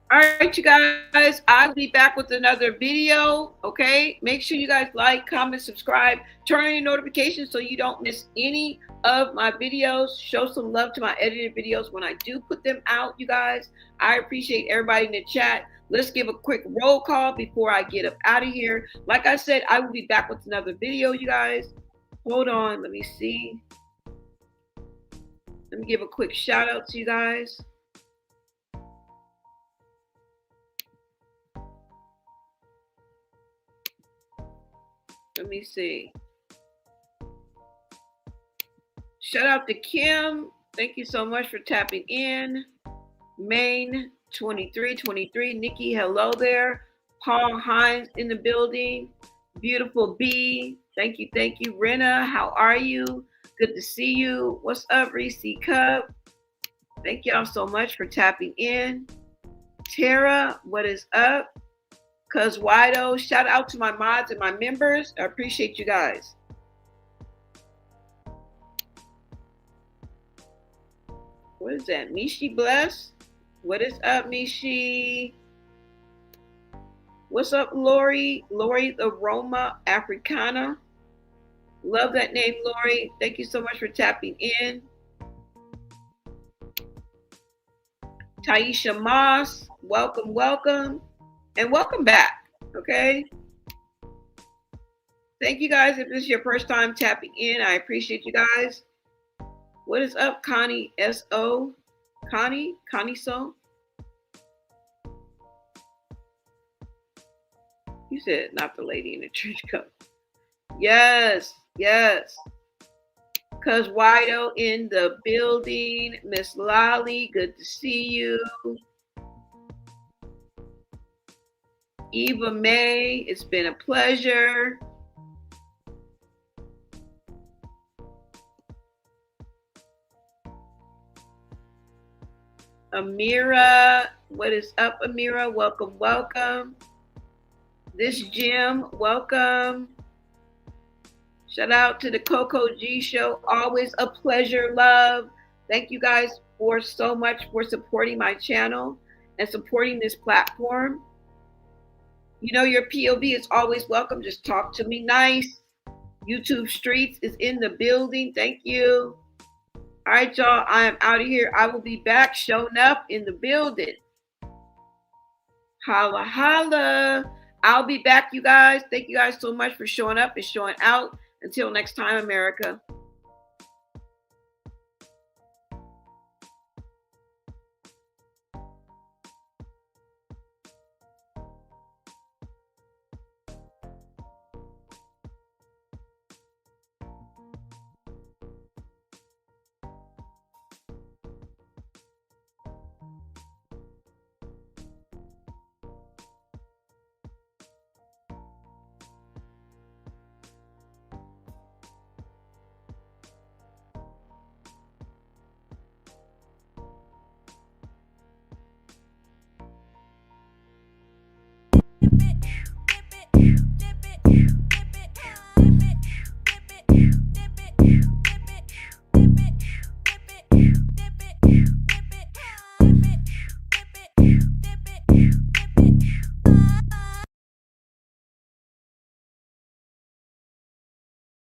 All right, you guys, I'll be back with another video. Okay, make sure you guys like, comment, subscribe, turn on your notifications so you don't miss any of my videos. Show some love to my edited videos when I do put them out, you guys. I appreciate everybody in the chat. Let's give a quick roll call before I get up out of here. Like I said, I will be back with another video, you guys. Hold on, let me see. Let me give a quick shout out to you guys. Let me see. Shout out to Kim. Thank you so much for tapping in. Maine 2323. Nikki, hello there. Paul Hines in the building. Beautiful B. Thank you. Thank you. Rena, how are you? Good to see you. What's up, Reese Cup? Thank y'all so much for tapping in. Tara, what is up? Cuz Wido, shout out to my mods and my members. I appreciate you guys. What is that? Mishi Bless? What is up, Mishi? What's up, Lori? Lori the Roma Africana. Love that name, Lori. Thank you so much for tapping in. Taisha Moss, welcome, welcome. And welcome back, okay? Thank you guys. If this is your first time tapping in, I appreciate you guys. What is up, Connie S.O.? Connie So? You said not the lady in the trench coat. Yes, yes. Cuz Wido in the building. Miss Lolly, good to see you. Eva May, it's been a pleasure. Amira, what is up, Amira? Welcome, welcome. This Jim, welcome. Shout out to the Coco G Show. Always a pleasure, love. Thank you guys for so much for supporting my channel and supporting this platform. You know, your POV is always welcome. Just talk to me nice. YouTube Streets is in the building. Thank you. All right, y'all. I am out of here. I will be back showing up in the building. Holla, holla. I'll be back, you guys. Thank you guys so much for showing up and showing out. Until next time, America.